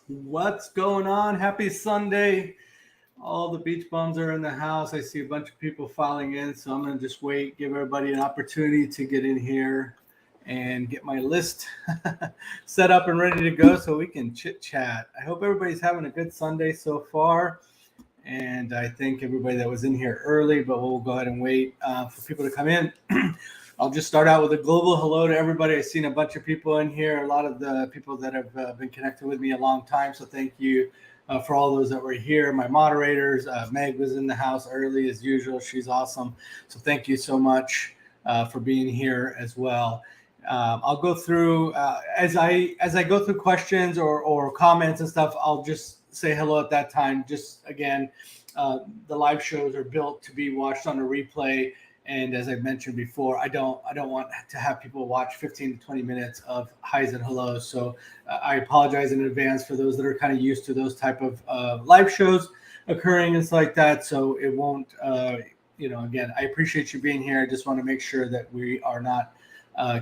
What's going on? Happy Sunday. All the beach bums are in the house. I see a bunch of people filing in, so I'm going to just wait, give everybody an opportunity to get in here and get my list set up and ready to go so we can chit chat. I hope everybody's having a good Sunday so far. And I thank everybody that was in here early, but we'll go ahead and wait for people to come in. I'll just start out with a global hello to everybody. I've seen a bunch of people in here, a lot of the people that have been connected with me a long time. So thank you for all those that were here. My moderators, Meg was in the house early as usual. She's awesome. So thank you so much for being here as well. I'll go through as I go through questions or comments and stuff. I'll just say hello at that time. Just again, the live shows are built to be watched on a replay. And as I mentioned before, I don't want to have people watch 15 to 20 minutes of highs and hellos. So I apologize in advance for those that are kind of used to those type of live shows occurring and stuff like that. So it won't, again, I appreciate you being here. I just want to make sure that we are not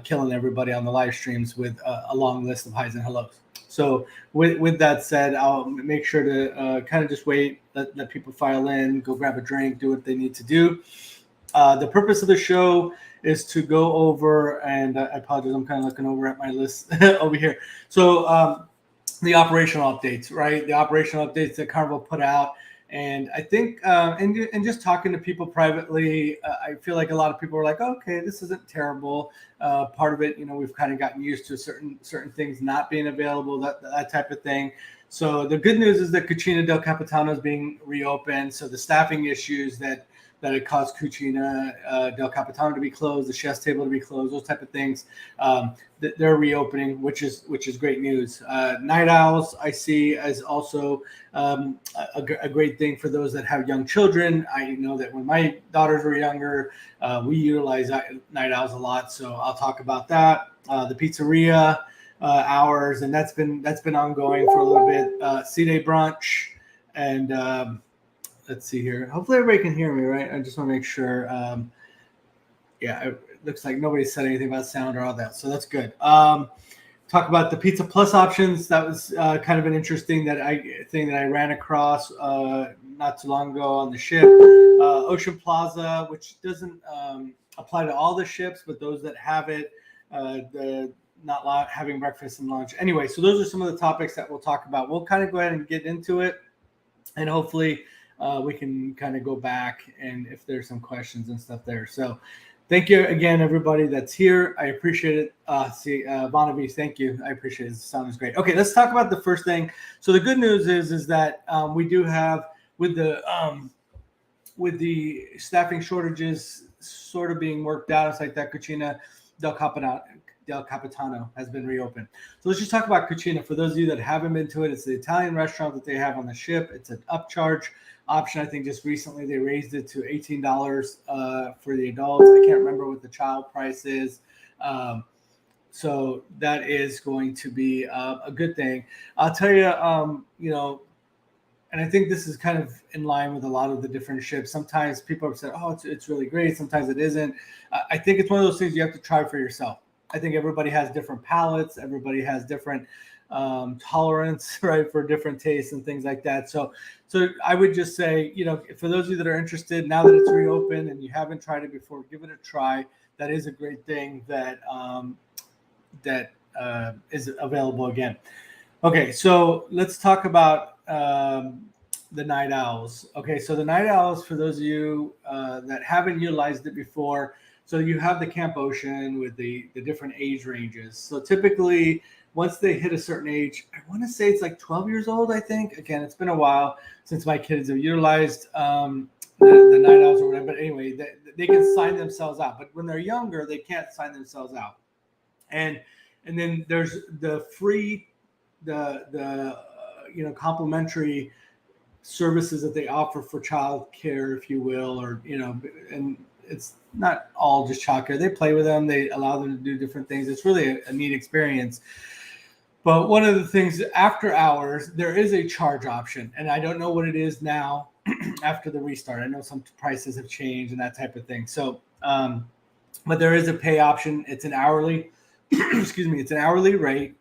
killing everybody on the live streams with a long list of highs and hellos. So with that said, I'll make sure to kind of just wait, let people file in, go grab a drink, do what they need to do. The purpose of the show is to go over, and I apologize, I'm kind of looking over at my list over here. So the operational updates, right? The operational updates that Carnival put out. And I think, and just talking to people privately, I feel like a lot of people are like, okay, this isn't terrible. Part of it, we've kind of gotten used to certain things not being available, that type of thing. So the good news is that Cucina del Capitano is being reopened. So the staffing issues that it caused Cucina del Capitano to be closed, the chef's table to be closed, those type of things. They're reopening, which is great news. Night owls, I see as also a great thing for those that have young children. I know that when my daughters were younger, we utilized night owls a lot. So I'll talk about that. The pizzeria hours, and that's been ongoing for a little bit. C-Day brunch and. Let's see here. Hopefully everybody can hear me, right? I just want to make sure. It looks like nobody said anything about sound or all that, so that's good. Talk about the Pizza Plus options. That was kind of an interesting thing that I ran across not too long ago on the ship. Ocean Plaza, which doesn't apply to all the ships, but those that have it, the not having breakfast and lunch. Anyway, so those are some of the topics that we'll talk about. We'll kind of go ahead and get into it, and hopefully we can kind of go back and if there's some questions and stuff there. So thank you again, everybody that's here. I appreciate it. Bonavis, thank you. I appreciate it. The sound is great. Okay, let's talk about the first thing. So the good news is that we do have with the staffing shortages sort of being worked out. It's like that Cucina del Capitano has been reopened. So let's just talk about Cucina. For those of you that haven't been to it, it's the Italian restaurant that they have on the ship. It's an upcharge option. I think just recently they raised it to $18 for the adults. I can't remember what the child price is. So that is going to be a good thing. I'll tell you, and I think this is kind of in line with a lot of the different ships. Sometimes people have said, oh, it's really great. Sometimes it isn't. I think it's one of those things you have to try for yourself. I think everybody has different palates. Everybody has different tolerance, right, for different tastes and things like that. So I would just say, for those of you that are interested, now that it's reopened and you haven't tried it before, give it a try. That is a great thing that is available again. Okay, so let's talk about the night owls. Okay, so the night owls, for those of you that haven't utilized it before, so you have the Camp Ocean with the different age ranges. So typically, once they hit a certain age, I want to say it's like 12 years old, I think. Again, it's been a while since my kids have utilized the night owls or whatever. But anyway, they can sign themselves out. But when they're younger, they can't sign themselves out. And then there's the free, complimentary services that they offer for child care, if you will, or, and it's not all just child care. They play with them. They allow them to do different things. It's really a neat experience. But one of the things after hours, there is a charge option. And I don't know what it is now after the restart. I know some prices have changed and that type of thing. So, but there is a pay option. It's an hourly, it's an hourly rate.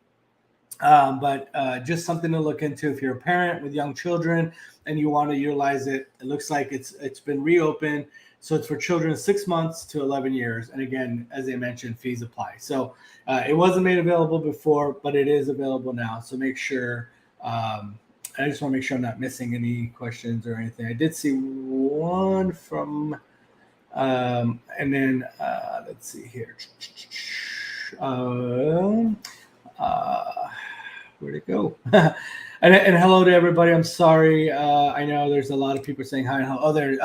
But just something to look into if you're a parent with young children and you want to utilize it. It looks like it's been reopened, so it's for children 6 months to 11 years. And again, as I mentioned, fees apply. So it wasn't made available before, but it is available now. So make sure. I just want to make sure I'm not missing any questions or anything. I did see one from, and then let's see here. Where'd it go? and hello to everybody. I'm sorry. I know there's a lot of people saying hi and hello. Oh, there.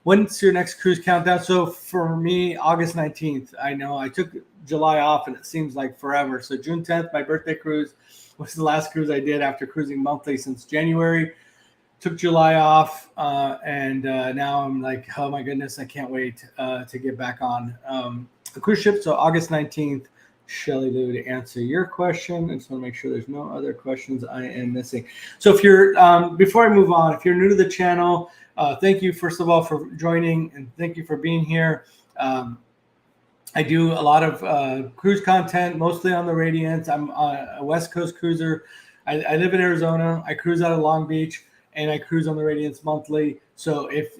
When's your next cruise countdown? So for me, August 19th. I know I took July off, and it seems like forever. So June 10th, my birthday cruise was the last cruise I did after cruising monthly since January. Took July off, and now I'm like, oh my goodness, I can't wait to get back on the cruise ship. So August 19th. Shelly Lou, to answer your question. I just want to make sure there's no other questions I am missing. So if you're, before I move on, if you're new to the channel, thank you, first of all, for joining, and thank you for being here. I do a lot of cruise content, mostly on the Radiant. I'm a West Coast cruiser. I live in Arizona. I cruise out of Long Beach, and I cruise on the Radiance monthly. So if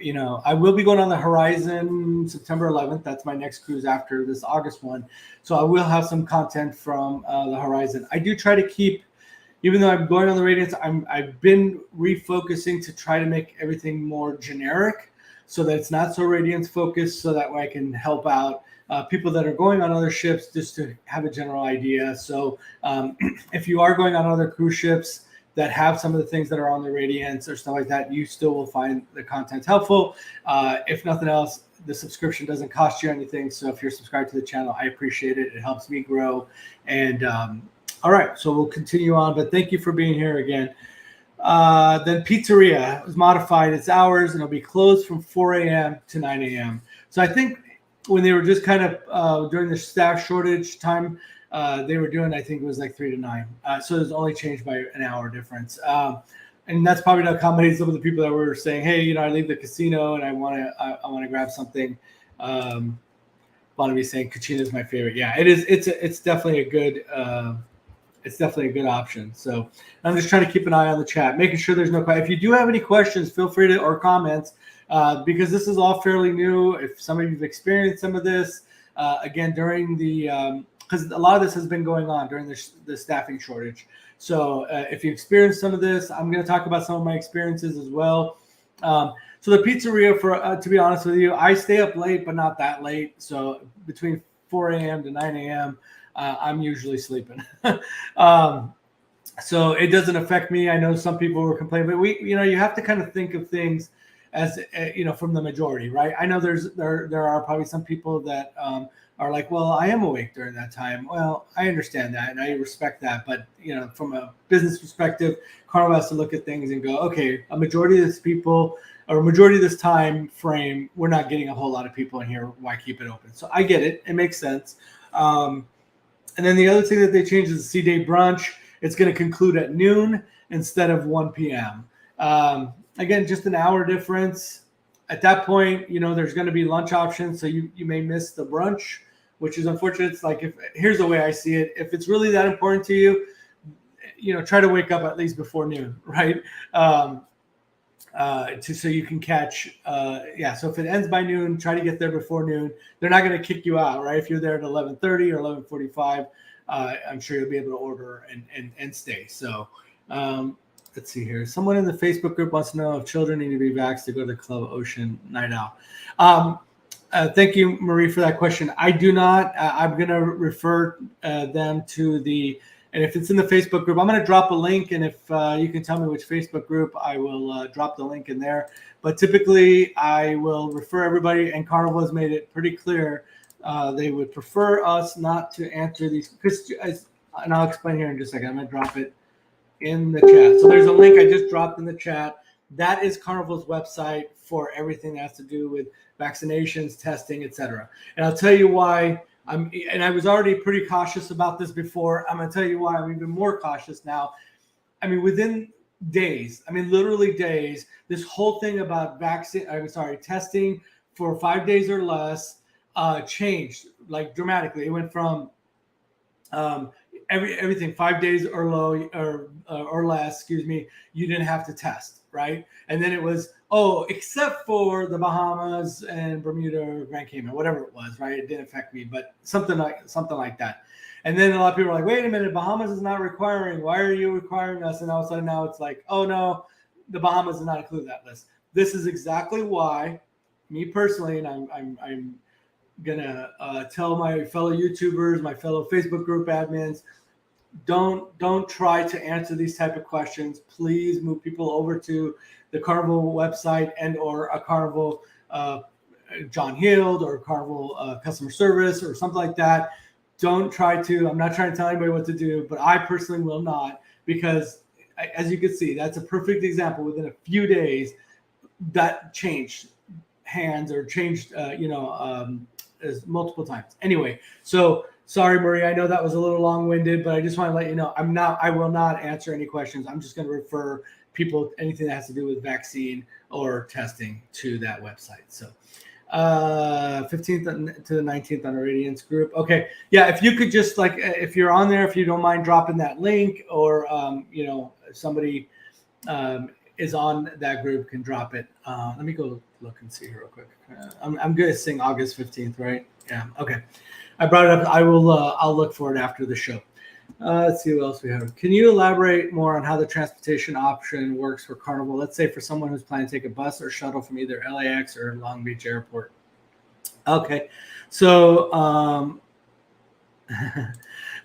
you know, I will be going on the Horizon September 11th. That's my next cruise after this August one. So I will have some content from the Horizon. I do try to keep, even though I'm going on the Radiance, I've been refocusing to try to make everything more generic so that it's not so Radiance focused, so that way I can help out people that are going on other ships just to have a general idea. So if you are going on other cruise ships that have some of the things that are on the Radiance or stuff like that, you still will find the content helpful. If nothing else, the subscription doesn't cost you anything. So if you're subscribed to the channel, I appreciate it. It helps me grow. And all right, so we'll continue on. But thank you for being here again. Then Pizzeria was modified its hours, and it'll be closed from 4 a.m. to 9 a.m. So I think when they were just kind of during the staff shortage time, they were doing, I think it was like 3 to 9. So it was only changed by an hour difference. And that's probably to accommodate some of the people that were saying, hey, you know, I leave the casino and I want to grab something. Bonnaby saying Cucina is my favorite. Yeah, it is. It's definitely a good, it's definitely a good option. So I'm just trying to keep an eye on the chat, making sure there's no questions. If you do have any questions, feel free to, or comments, because this is all fairly new. If some of you've experienced some of this, again, during the, because a lot of this has been going on during the staffing shortage. So if you experience some of this, I'm going to talk about some of my experiences as well. So the Pizzeria, for to be honest with you, I stay up late, but not that late. So between 4 a.m. to 9 a.m., I'm usually sleeping. So it doesn't affect me. I know some people were complaining, but you have to kind of think of things as, from the majority, right? I know there are probably some people that are like, well, I am awake during that time. Well, I understand that and I respect that. But, from a business perspective, Carnival has to look at things and go, okay, a majority of these people or a majority of this time frame, we're not getting a whole lot of people in here. Why keep it open? So I get it. It makes sense. And then the other thing that they changed is the C-Day brunch. It's going to conclude at noon instead of 1 p.m. Again, just an hour difference. At that point, there's going to be lunch options. So you may miss the brunch, which is unfortunate. It's like, here's the way I see it. If it's really that important to you, try to wake up at least before noon, right? So you can catch, so if it ends by noon, try to get there before noon. They're not going to kick you out, right? If you're there at 11:30 or 11:45, I'm sure you'll be able to order and stay. So let's see here. Someone in the Facebook group wants to know if children need to be vaxxed to go to the Club Ocean Night Out. Thank you, Marie, for that question. I do not. I'm going to refer them to and if it's in the Facebook group, I'm going to drop a link. And if you can tell me which Facebook group, I will drop the link in there. But typically, I will refer everybody, and Carnival has made it pretty clear they would prefer us not to answer these. And I'll explain here in just a second. I'm going to drop it in the chat. So there's a link I just dropped in the chat. That is Carnival's website for everything that has to do with vaccinations, testing, etc. And I'll tell you why. I was already pretty cautious about this before. I'm going to tell you why I'm even more cautious now. Within days, literally days, this whole thing about testing for 5 days or less changed like dramatically. It went from everything 5 days or low or less, excuse me, you didn't have to test, right? And then it was, except for the Bahamas and Bermuda or Grand Cayman, whatever it was, right? It didn't affect me, but something like that. And then a lot of people are like, wait a minute, Bahamas is not requiring. Why are you requiring us? And all of a sudden now it's like, oh no, the Bahamas is not included in that list. This is exactly why, me personally, and I'm gonna tell my fellow YouTubers, my fellow Facebook group admins, don't try to answer these type of questions. Please move people over to the Carnival website and or a Carnival John Hild or Carnival customer service or something like that. Don't try to. I'm not trying to tell anybody what to do, but I personally will not, because as you can see, that's a perfect example. Within a few days, that changed hands or changed, as multiple times. Anyway, so sorry, Marie. I know that was a little long-winded, but I just want to let you know I will not answer any questions. I'm just going to refer people, anything that has to do with vaccine or testing, to that website. So 15th to the 19th on the Radiance group. Okay. Yeah. If you could just if you're on there, if you don't mind dropping that link, or, if somebody is on that group can drop it. Let me go look and see real quick. I'm guessing August 15th, right? Yeah. Okay. I brought it up. I'll look for it after the show. Let's see what else we have. Can you elaborate more on how the transportation option works for Carnival? Let's say for someone who's planning to take a bus or shuttle from either LAX or Long Beach Airport. Okay. So,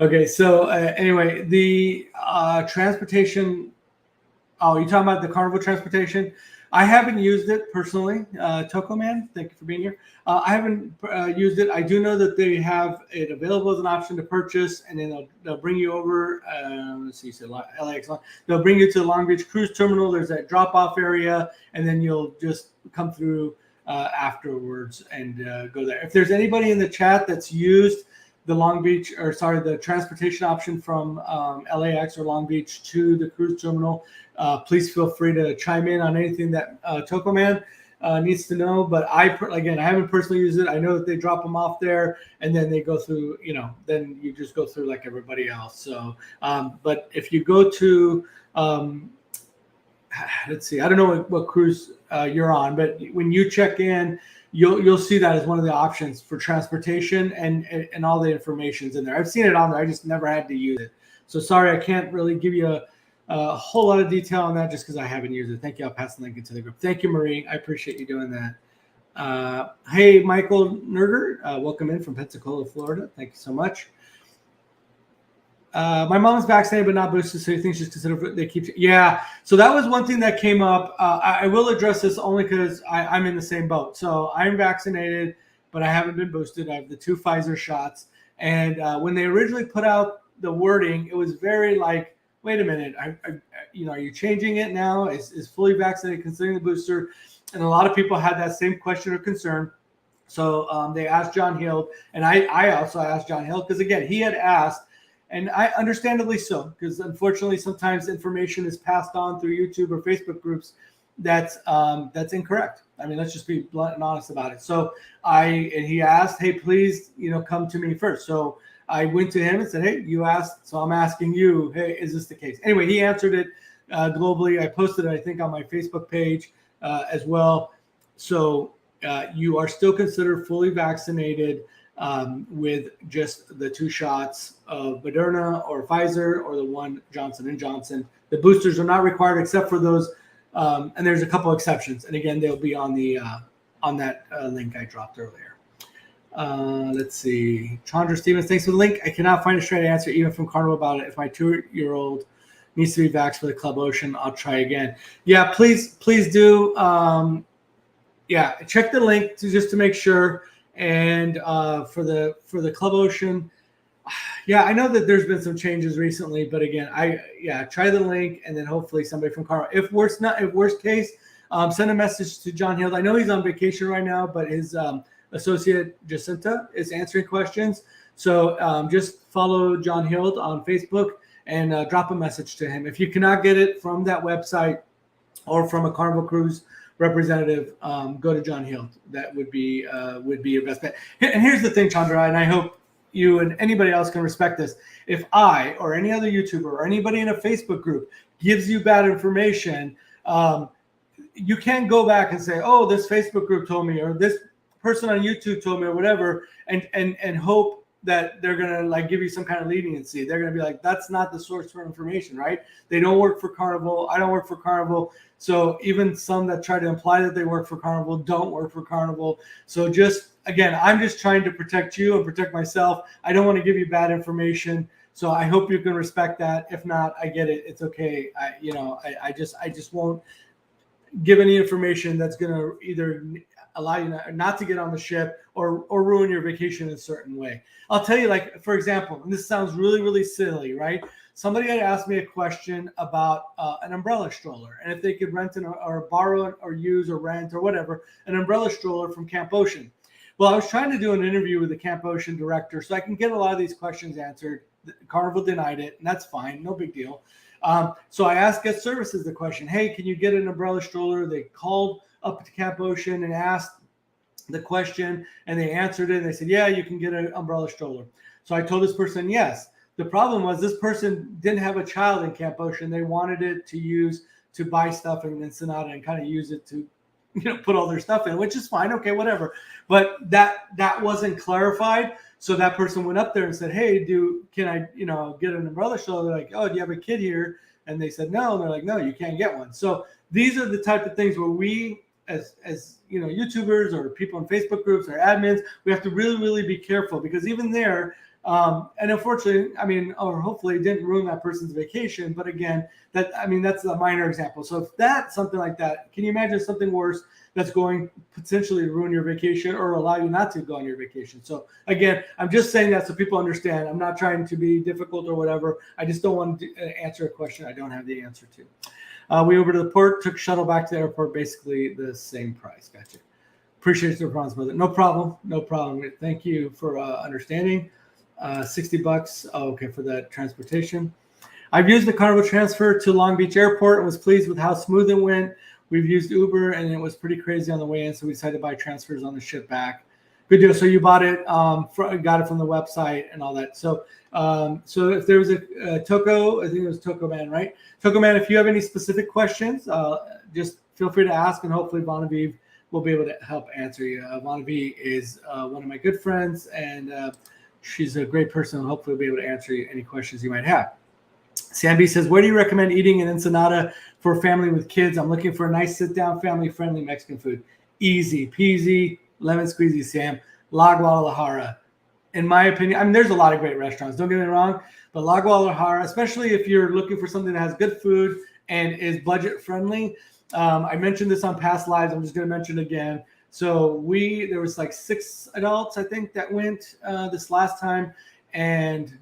okay. So anyway, the transportation. Oh, you talking about the Carnival transportation? I haven't used it personally. Toko Man, thank you for being here. I haven't used it. I do know that they have it available as an option to purchase, and then they'll bring you over. Let's see, you said LAX. They'll bring you to the Long Beach Cruise Terminal. There's that drop-off area, and then you'll just come through afterwards and go there. If there's anybody in the chat that's used the transportation option from LAX or Long Beach to the cruise terminal, please feel free to chime in on anything that Toko Man needs to know. But I haven't personally used it. I know that they drop them off there, and then they go through, then you just go through like everybody else. So, but if you go to, let's see, I don't know what cruise you're on, but when you check in, you'll see that as one of the options for transportation, and all the information's in there. I've seen it on there. I just never had to use it. So sorry, I can't really give you a whole lot of detail on that just because I haven't used it. Thank you. I'll pass the link into the group. Thank you, Marie. I appreciate you doing that. Hey, Michael Nerger, welcome in from Pensacola, Florida. Thank you so much. My mom's vaccinated but not boosted, so you think she's considered? They keep. Yeah. So that was one thing that came up. I will address this only because I'm in the same boat. So I'm vaccinated, but I haven't been boosted. I have the 2 Pfizer shots, and when they originally put out the wording, it was very like, wait a minute, are you changing it now? Is fully vaccinated considering the booster? And a lot of people had that same question or concern. So they asked John Hill, and I also asked John Hill because again he had asked. And I understandably so, because unfortunately sometimes information is passed on through YouTube or Facebook groups that's incorrect. I mean, let's just be blunt and honest about it. So he asked, hey, please, come to me first. So I went to him and said, hey, you asked, so I'm asking you, hey, is this the case? Anyway, he answered it globally. I posted it, I think, on my Facebook page as well. So you are still considered fully vaccinated with just the 2 shots of Moderna or Pfizer or the 1 Johnson & Johnson. The boosters are not required except for those, and there's a couple exceptions. And again, they'll be on the on that link I dropped earlier. Let's see. Chandra Stevens, thanks for the link. I cannot find a straight answer even from Carnival about it. If my 2-year-old needs to be vaxxed for the Club Ocean, I'll try again. Yeah, please do. Yeah, check the link just to make sure. And for the Club Ocean, yeah, I know that there's been some changes recently, but again, try the link, and then hopefully somebody from Carnival. If worst case, send a message to John Hill. I know he's on vacation right now, but his associate Jacinta is answering questions. So just follow John Hill on Facebook and drop a message to him. If you cannot get it from that website or from a Carnival Cruise representative, go to John Hill. That would be your best bet. And here's the thing, Chandra, and I hope you and anybody else can respect this. If I or any other YouTuber or anybody in a Facebook group gives you bad information, you can't go back and say, oh, this Facebook group told me, or this person on YouTube told me, or whatever, and hope that they're going to like give you some kind of leniency. They're going to be like, that's not the source for information, right? They don't work for Carnival. I don't work for Carnival. So even some that try to imply that they work for Carnival don't work for Carnival. So just, again, I'm just trying to protect you and protect myself. I don't want to give you bad information. So I hope you can respect that. If not, I get it. It's okay. I just won't give any information that's going to either allow you not to get on the ship or ruin your vacation in a certain way. I'll tell you, like, for example, and this sounds really, really silly, right? Somebody had asked me a question about an umbrella stroller, and if they could rent or borrow or use or rent or whatever, an umbrella stroller from Camp Ocean. Well, I was trying to do an interview with the Camp Ocean director so I can get a lot of these questions answered. Carnival denied it, and that's fine. No big deal. So I asked Guest Services the question, hey, can you get an umbrella stroller? They called up to Camp Ocean and asked the question, and they answered it. And they said, yeah, you can get an umbrella stroller. So I told this person, yes. The problem was this person didn't have a child in Camp Ocean. They wanted it to use to buy stuff in Ensenada and kind of use it to, put all their stuff in, which is fine. Okay, whatever. But that wasn't clarified. So that person went up there and said, hey, can I, get an umbrella stroller? They're like, oh, do you have a kid here? And they said, no. And they're like, no, you can't get one. So these are the type of things where we, as YouTubers or people in Facebook groups or admins, we have to really, really be careful, because even there, and unfortunately, or hopefully it didn't ruin that person's vacation. But again, that's a minor example. So if that's something like that, can you imagine something worse that's going potentially to ruin your vacation or allow you not to go on your vacation? So again, I'm just saying that so people understand. I'm not trying to be difficult or whatever. I just don't want to answer a question I don't have the answer to. We over to the port, took shuttle back to the airport, basically the same price. Gotcha. Appreciate your response, brother. No problem. Thank you for understanding. $60. Oh, okay, for that transportation. I've used the Carnival transfer to Long Beach Airport and was pleased with how smooth it went. We've used Uber and it was pretty crazy on the way in, so we decided to buy transfers on the ship back. Good deal. So you bought it, got it from the website and all that. So if there was a Toko, I think it was Toko Man, right? Toko Man, if you have any specific questions, just feel free to ask, and hopefully Bonavive will be able to help answer you. Bonavive is one of my good friends, and she's a great person, and hopefully will be able to answer you any questions you might have. Samby says, where do you recommend eating in Ensenada for a family with kids? I'm looking for a nice sit-down, family-friendly Mexican food. Easy peasy, lemon squeezy, Sam. La Guadalajara. In my opinion, there's a lot of great restaurants, don't get me wrong, but La Guadalajara, especially if you're looking for something that has good food and is budget-friendly. I mentioned this on past lives. I'm just going to mention it again. So there was like 6 adults, I think, that went this last time, and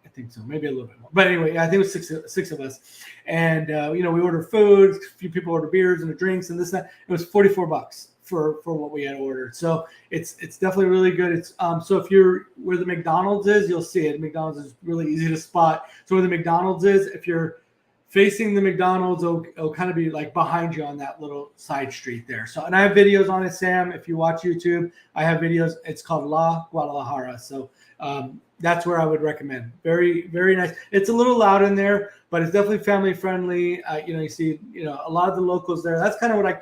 I think so, maybe a little bit more. But anyway, I think it was six of us. And, we ordered food, a few people ordered beers and the drinks and this and that. It was $44 for what we had ordered. So it's definitely really good. It's so if you're where the McDonald's is, you'll see it. McDonald's is really easy to spot. So where the McDonald's is, if you're facing the McDonald's, it'll kind of be like behind you on that little side street there. So, and I have videos on it, Sam. If you watch YouTube, I have videos. It's called La Guadalajara. So that's where I would recommend. Very, very nice. It's a little loud in there, but it's definitely family friendly. You see, a lot of the locals there. That's kind of what I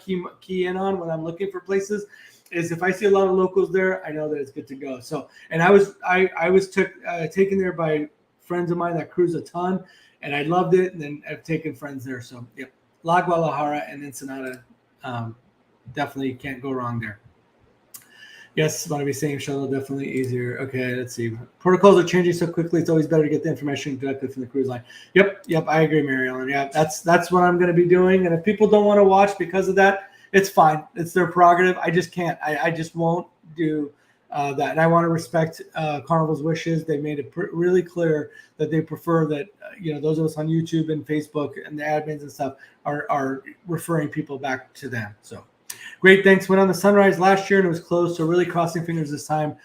key in on when I'm looking for places. Is if I see a lot of locals there, I know that it's good to go. So, and I was taken there by friends of mine that cruise a ton, and I loved it. And then I've taken friends there. So, yep, La Guadalajara and Ensenada, definitely can't go wrong there. Yes, want to be saying Shuttle, definitely easier. Okay, let's see. Protocols are changing so quickly. It's always better to get the information directly from the cruise line. Yep. I agree, Mary Ellen. Yeah, that's what I'm going to be doing. And if people don't want to watch because of that, it's fine. It's their prerogative. I just can't. I just won't do that. And I want to respect Carnival's wishes. They made it really clear that they prefer that those of us on YouTube and Facebook and the admins and stuff are referring people back to them. So. Great, thanks. Went on the Sunrise last year and it was closed, so really crossing fingers this time.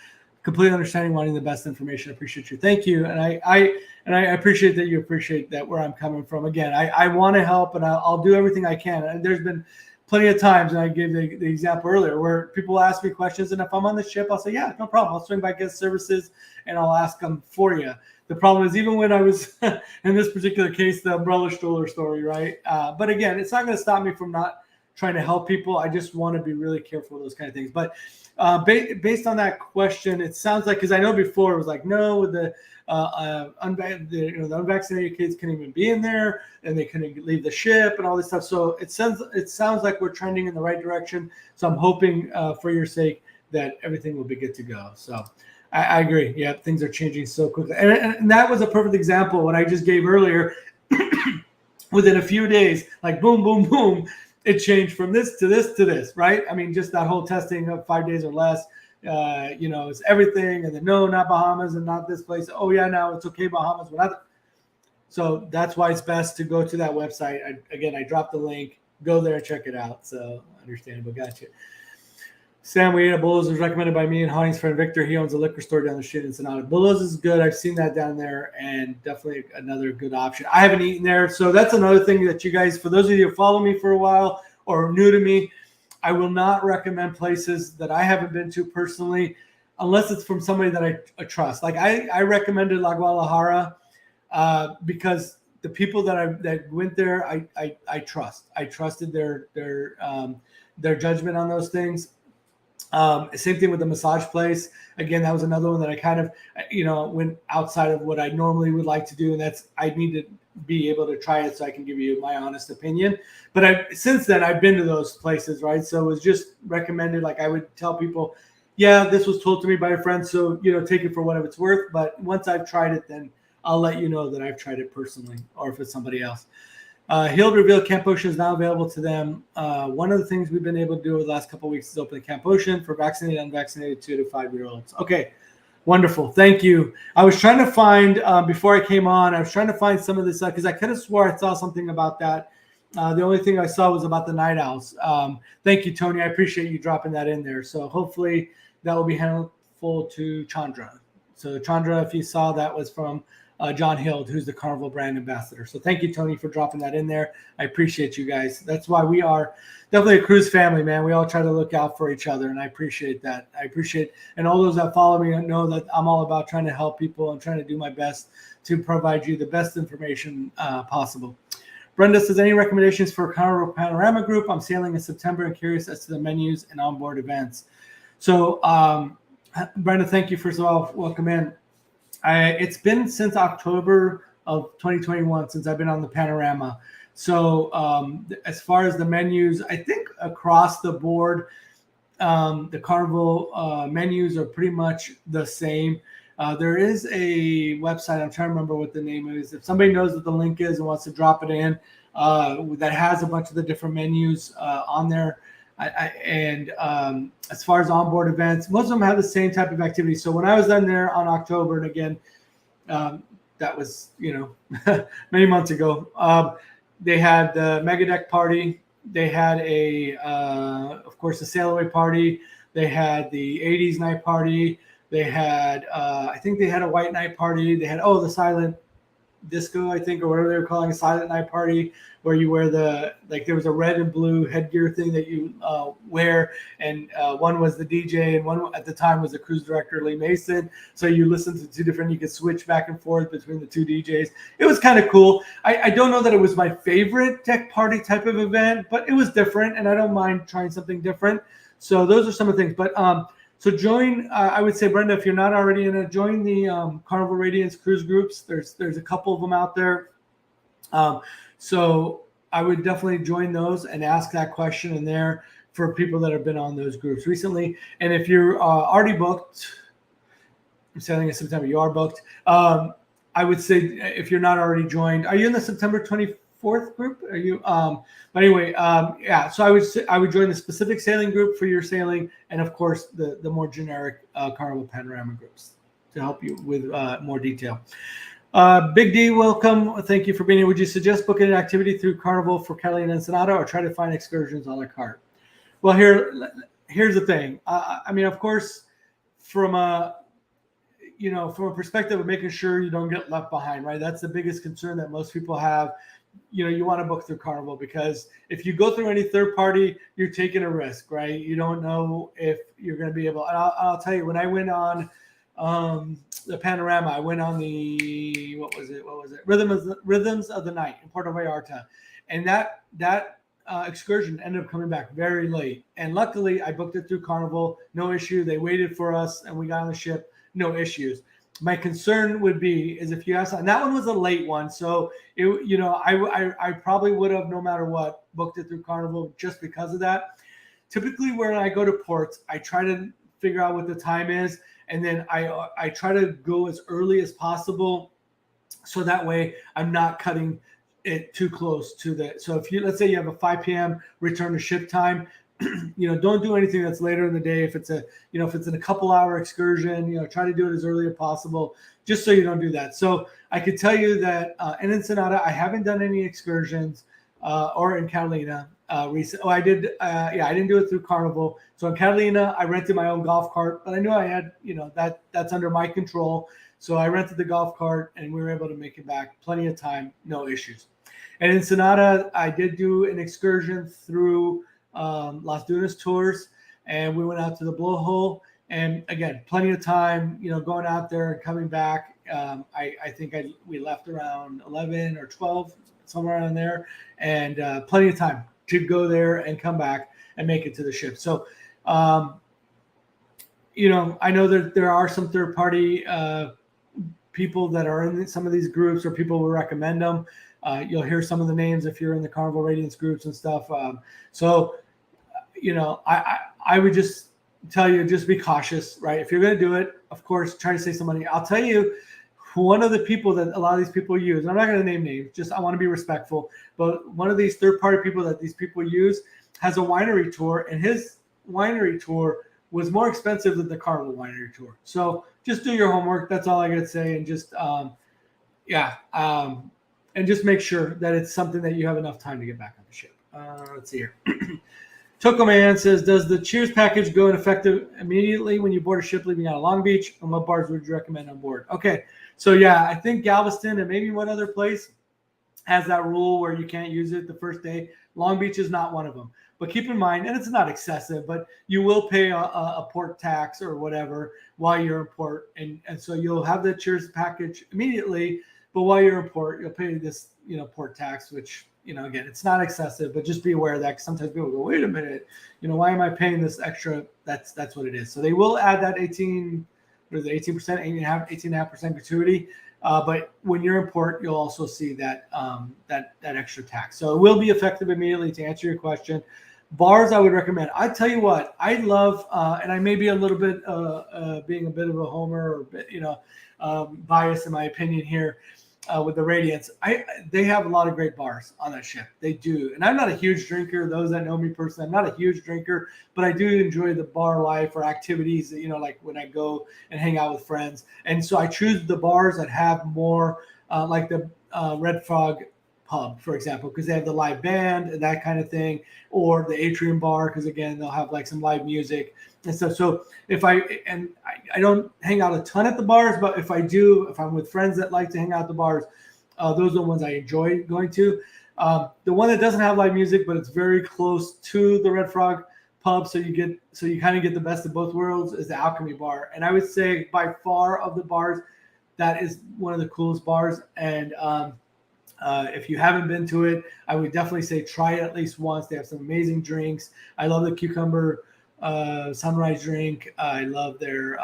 Completely understanding, wanting the best information. I appreciate you. Thank you, and I appreciate that you appreciate that where I'm coming from. Again, I want to help, and I'll do everything I can. And there's been plenty of times, and I gave the example earlier, where people ask me questions, and if I'm on the ship, I'll say, yeah, no problem. I'll swing by guest services, and I'll ask them for you. The problem is, even when I was, in this particular case, the umbrella stroller story, right? But again, it's not going to stop me from not trying to help people. I just want to be really careful with those kind of things. But based on that question, it sounds like, because I know before it was like, no, with the unvaccinated kids couldn't even be in there, and they couldn't leave the ship and all this stuff. So it sounds like we're trending in the right direction. So I'm hoping for your sake that everything will be good to go. So I agree. Yeah, things are changing so quickly. And that was a perfect example, what I just gave earlier. Within a few days, like boom, boom, boom, it changed from this to this to this, right? I mean, just that whole testing of 5 days or less, it's everything. And then, no, not Bahamas and not this place. Oh, yeah, now it's okay, Bahamas. But not. So that's why it's best to go to that website. I dropped the link. Go there, check it out. So understandable. Gotcha. Sam, we ate at Bullo's. Was recommended by me and Honey's friend Victor. He owns a liquor store down the street in Ensenada. Bullo's is good. I've seen that down there, and definitely another good option. I haven't eaten there, so that's another thing that you guys, for those of you who follow me for a while or new to me, I will not recommend places that I haven't been to personally, unless it's from somebody that I trust. Like I recommended La Guadalajara because the people that went there, I trust. I trusted their judgment on those things. Same thing with the massage place. Again, that was another one that I kind of, went outside of what I normally would like to do. And that's, I need to be able to try it so I can give you my honest opinion. But since then, I've been to those places, right? So it was just recommended. Like I would tell people, yeah, this was told to me by a friend. So, take it for whatever it's worth. But once I've tried it, then I'll let you know that I've tried it personally, or if it's somebody else. Hild revealed Camp Ocean is now available to them. One of the things we've been able to do over the last couple of weeks is open Camp Ocean for vaccinated, unvaccinated 2 to 5-year-olds. Okay, wonderful. Thank you. I was trying to find, before I came on, I was trying to find some of this because I could have swore I saw something about that. The only thing I saw was about the night owls. Thank you, Tony. I appreciate you dropping that in there. So hopefully that will be helpful to Chandra. So Chandra, if you saw, that was from John Hild, who's the Carnival brand ambassador. So thank you, Tony, for dropping that in there. I appreciate you guys. That's why we are definitely a cruise family, man. We all try to look out for each other, and I appreciate that. And all those that follow me know that I'm all about trying to help people and trying to do my best to provide you the best information possible. Brenda says, any recommendations for Carnival Panorama group? I'm sailing in September and curious as to the menus and onboard events. So, Brenda, thank you. First of all, welcome in. It's been since October of 2021 since I've been on the Panorama. So as far as the menus, I think across the board, the Carnival menus are pretty much the same. There is a website, I'm trying to remember what the name is. If somebody knows what the link is and wants to drop it in, that has a bunch of the different menus on there. As far as onboard events, most of them have the same type of activity. So when I was down there on October, and again, that was, many months ago, they had the mega deck party. They had of course, the sail away party. They had the 80s night party. They had, I think they had a white night party. They had, the silent disco, I think, or whatever they were calling a silent night party, where you wear there was a red and blue headgear thing that you wear, and one was the DJ, and one at the time was the cruise director, Lee Mason. So you listen to two different, you could switch back and forth between the two DJs. It was kind of cool. I don't know that it was my favorite deck party type of event, but it was different, and I don't mind trying something different. So those are some of the things. But so join, I would say, Brenda, if you're not already in it, join the Carnival Radiance cruise groups. There's a couple of them out there. So I would definitely join those and ask that question in there for people that have been on those groups recently. And if you're already booked, I'm sailing in September, you are booked. I would say if you're not already joined, are you in the September 24th group? Are you? But anyway, yeah. So I would join the specific sailing group for your sailing, and of course the more generic Carnival Panorama groups to help you with more detail. Big D, welcome. Thank you for being here. Would you suggest booking an activity through Carnival for Catalina and Ensenada, or try to find excursions a la carte? Well, here's the thing. I mean, of course, from from a perspective of making sure you don't get left behind, right? That's the biggest concern that most people have. You want to book through Carnival, because if you go through any third party, you're taking a risk, right? You don't know if you're going to be able. And I'll tell you, when I went on the Panorama, I went on the what was it? Rhythms of the Night in Puerto Vallarta, and that excursion ended up coming back very late. And luckily, I booked it through Carnival, no issue. They waited for us, and we got on the ship, no issues. My concern would be is if you ask, and that one was a late one, so I probably would have, no matter what, booked it through Carnival just because of that. Typically, when I go to ports, I try to figure out what the time is, and then I try to go as early as possible, so that way I'm not cutting it too close to the. So if let's say you have a 5 p.m. return to ship time, don't do anything that's later in the day. If it's in a couple hour excursion, try to do it as early as possible, just so you don't do that. So I could tell you that in Ensenada, I haven't done any excursions, or in Catalina recently. Oh, I did. I didn't do it through Carnival. So in Catalina, I rented my own golf cart, but I knew I had, that's under my control. So I rented the golf cart, and we were able to make it back plenty of time, no issues. And in Ensenada, I did do an excursion through Las Dunas Tours, and we went out to the blowhole, and again, plenty of time, going out there and coming back. I think we left around 11 or 12, somewhere around there, and plenty of time to go there and come back and make it to the ship. So, I know that there are some third party people that are in some of these groups, or people will recommend them. You'll hear some of the names if you're in the Carnival Radiance groups and stuff. I would just tell you, just be cautious, right? If you're going to do it, of course, try to save some money. I'll tell you, one of the people that a lot of these people use, and I'm not going to name names, just I want to be respectful, but one of these third-party people that these people use has a winery tour, and his winery tour was more expensive than the Carnival winery tour. So just do your homework. That's all I got to say, and just, and just make sure that it's something that you have enough time to get back on the ship. Let's see here. Tokoman says, does the Cheers package go in effective immediately when you board a ship leaving out of Long Beach? And what bars would you recommend on board? Okay, so I think Galveston and maybe one other place has that rule where you can't use it the first day. Long Beach is not one of them. But keep in mind, and it's not excessive, but you will pay a port tax or whatever while you're in port. And so you'll have the Cheers package immediately, but while you're in port, you'll pay this, port tax, which, again, it's not excessive, but just be aware of that, because sometimes people go, wait a minute, why am I paying this extra? That's what it is. So they will add that 18%, 18.5% gratuity. But when you're in port, you'll also see that that extra tax. So it will be effective immediately. To answer your question, bars I would recommend. I tell you what, I love, and I may be a little bit being a bit of a homer, or bias in my opinion here. With the Radiance, they have a lot of great bars on that ship. They do. And I'm not a huge drinker. Those that know me personally, I'm not a huge drinker, but I do enjoy the bar life or activities, like when I go and hang out with friends. And so I choose the bars that have more, like the Red Frog pub, for example, because they have the live band and that kind of thing, or the Atrium bar, because again, they'll have like some live music and stuff. So I don't hang out a ton at the bars, but if I do, if I'm with friends that like to hang out at the bars, those are the ones I enjoy going to. The one that doesn't have live music, but it's very close to the Red Frog pub, so you kind of get the best of both worlds, is the Alchemy bar. And I would say by far of the bars, that is one of the coolest bars. And if you haven't been to it, I would definitely say try it at least once. They have some amazing drinks. I love the cucumber sunrise drink. I love their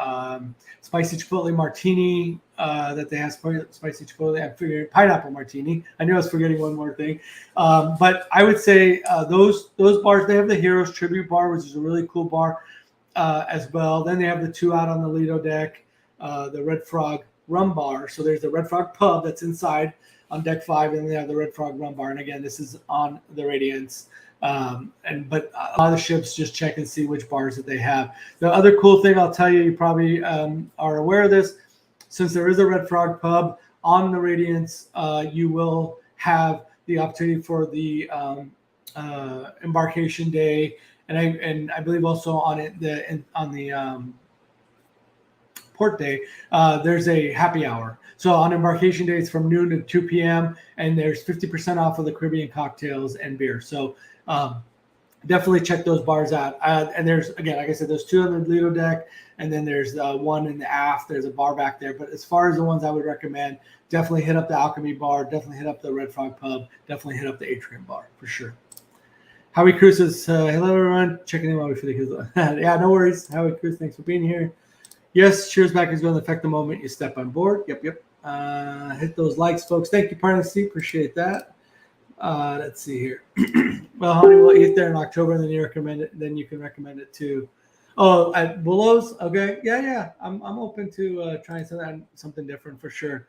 spicy chipotle martini that they have. Spicy chipotle. I'm figuring pineapple martini. I knew I was forgetting one more thing. But I would say those bars. They have the Heroes Tribute Bar, which is a really cool bar as well. Then they have the two out on the Lido deck, the Red Frog Rum Bar. So there's the Red Frog pub that's inside on deck 5, and they have the Red Frog Rum Bar. And again, this is on the Radiance. But a lot of the ships just check and see which bars that they have. The other cool thing I'll tell you, you probably are aware of this, since there is a Red Frog pub on the Radiance, you will have the opportunity for the embarkation day, and I believe also on it port day, there's a happy hour. So on embarkation day, it's from noon to 2 p.m. and there's 50% off of the Caribbean cocktails and beer. So definitely check those bars out. And there's, again, like I said, there's 2 on the Lido deck, and then there's one in the aft. There's a bar back there. But as far as the ones I would recommend, definitely hit up the Alchemy Bar, definitely hit up the Red Frog Pub, definitely hit up the Atrium Bar for sure. Howie Cruz says, hello, everyone. Checking in while we for the kids. Yeah, no worries. Howie Cruz, thanks for being here. Yes, Cheers Back is going to affect the moment you step on board. Yep. Hit those likes, folks. Thank you, Party C. Appreciate that. Let's see here. Well, honey, we'll eat there in October, and then you can recommend it too. Oh, at Willow's? Okay. Yeah. I'm open to trying something different for sure.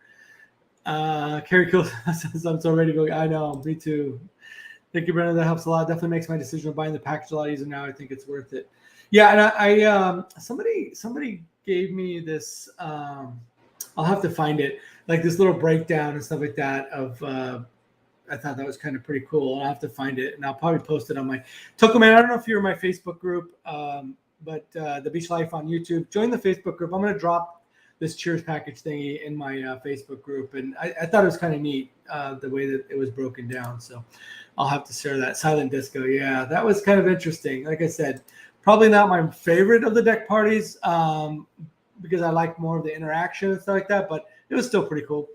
Carrie Kill says, I'm so ready to go. I know, me too. Thank you, Brendan. That helps a lot. Definitely makes my decision of buying the package a lot easier now. I think it's worth it. Yeah, and I somebody gave me this. I'll have to find it, like this little breakdown and stuff like that. I thought that was kind of pretty cool. I'll have to find it, and I'll probably post it on my Tokoman. I don't know if you're in my Facebook group, but the Beach Life on YouTube. Join the Facebook group. I'm going to drop this Cheers package thingy in my Facebook group, and I thought it was kind of neat the way that it was broken down. So I'll have to share that. Silent Disco, yeah, that was kind of interesting. Like I said, probably not my favorite of the deck parties because I like more of the interaction and stuff like that, but it was still pretty cool.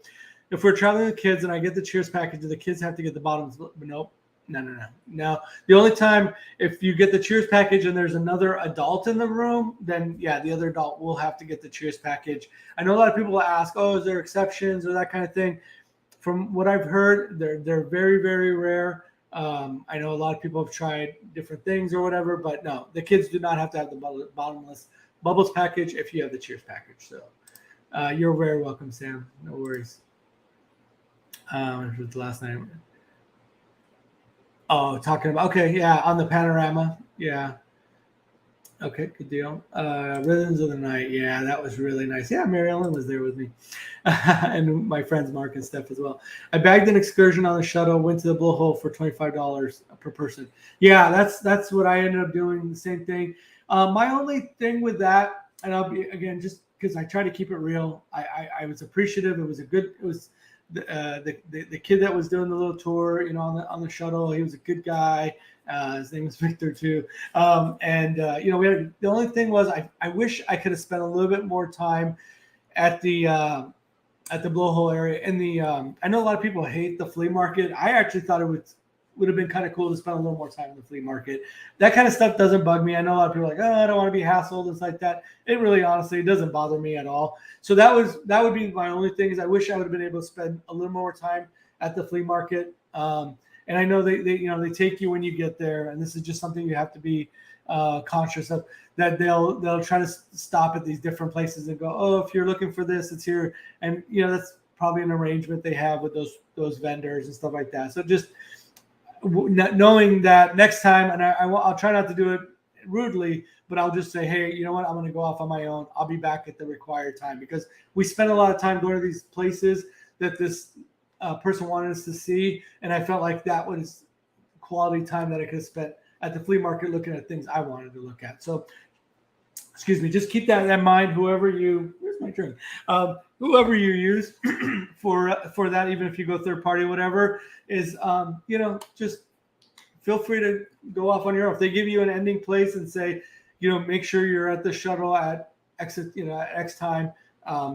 If we're traveling with kids and I get the Cheers package, do the kids have to get the bottoms? Nope. No. The only time if you get the Cheers package and there's another adult in the room, then yeah, the other adult will have to get the Cheers package. I know a lot of people ask, oh, is there exceptions or that kind of thing? From what I've heard, they're very, very rare. I know a lot of people have tried different things or whatever, but no, the kids do not have to have the bottomless bubbles package if you have the Cheers package. So you're very welcome, Sam. No worries. It was last night. Oh, talking about, okay, yeah, on the Panorama, yeah. Okay, good deal. Rhythms of the Night, yeah, that was really nice. Yeah, Mary Ellen was there with me, and my friends Mark and Steph as well. I bagged an excursion on the shuttle, went to the blowhole for $25 per person. Yeah, that's what I ended up doing. The same thing. My only thing with that, and I'll be again just because I try to keep it real. I was appreciative. It was the kid that was doing the little tour, on the shuttle. He was a good guy. His name was Victor too. We had the only thing was I wish I could have spent a little bit more time at the blowhole area. And I know a lot of people hate the flea market. I actually thought it would have been kind of cool to spend a little more time in the flea market. That kind of stuff doesn't bug me. I know a lot of people are like, oh, I don't want to be hassled and stuff like that. It really, honestly, it doesn't bother me at all. So that would be my only thing is I wish I would have been able to spend a little more time at the flea market. And I know they take you when you get there, and this is just something you have to be conscious of, that they'll try to stop at these different places and go, oh, if you're looking for this, it's here. And that's probably an arrangement they have with those vendors and stuff like that. So just knowing that next time, and I'll try not to do it rudely, but I'll just say, hey, you know what? I'm going to go off on my own. I'll be back at the required time, because we spend a lot of time going to these places that this person wanted us to see, and I felt like that was quality time that I could have spent at the flea market looking at things I wanted to look at. So, excuse me, just keep that in mind. Where's my drink? Whoever you use for that, even if you go third party, whatever, is just feel free to go off on your own. If they give you an ending place and say, make sure you're at the shuttle at X, at X time,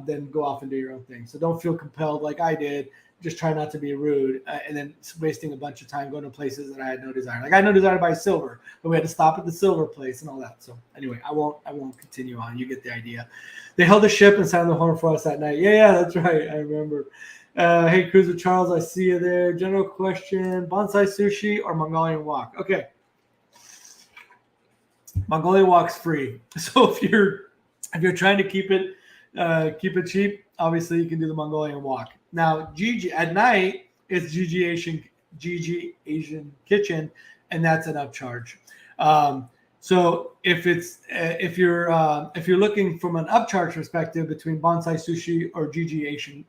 then go off and do your own thing. So don't feel compelled like I did. Just try not to be rude, and then wasting a bunch of time going to places that I had no desire. Like I had no desire to buy silver, but we had to stop at the silver place and all that. So anyway, I won't continue on. You get the idea. They held the ship and sounded the horn for us that night. Yeah, that's right. I remember. Hey, Cruiser Charles, I see you there. General question: bonsai sushi or Mongolian wok? Okay, Mongolian wok's free. So if you're trying to keep it cheap, obviously you can do the Mongolian wok. Now, GG at night, it's GG Asian Kitchen, and that's an upcharge. So if you're looking from an upcharge perspective between bonsai sushi or GG Asian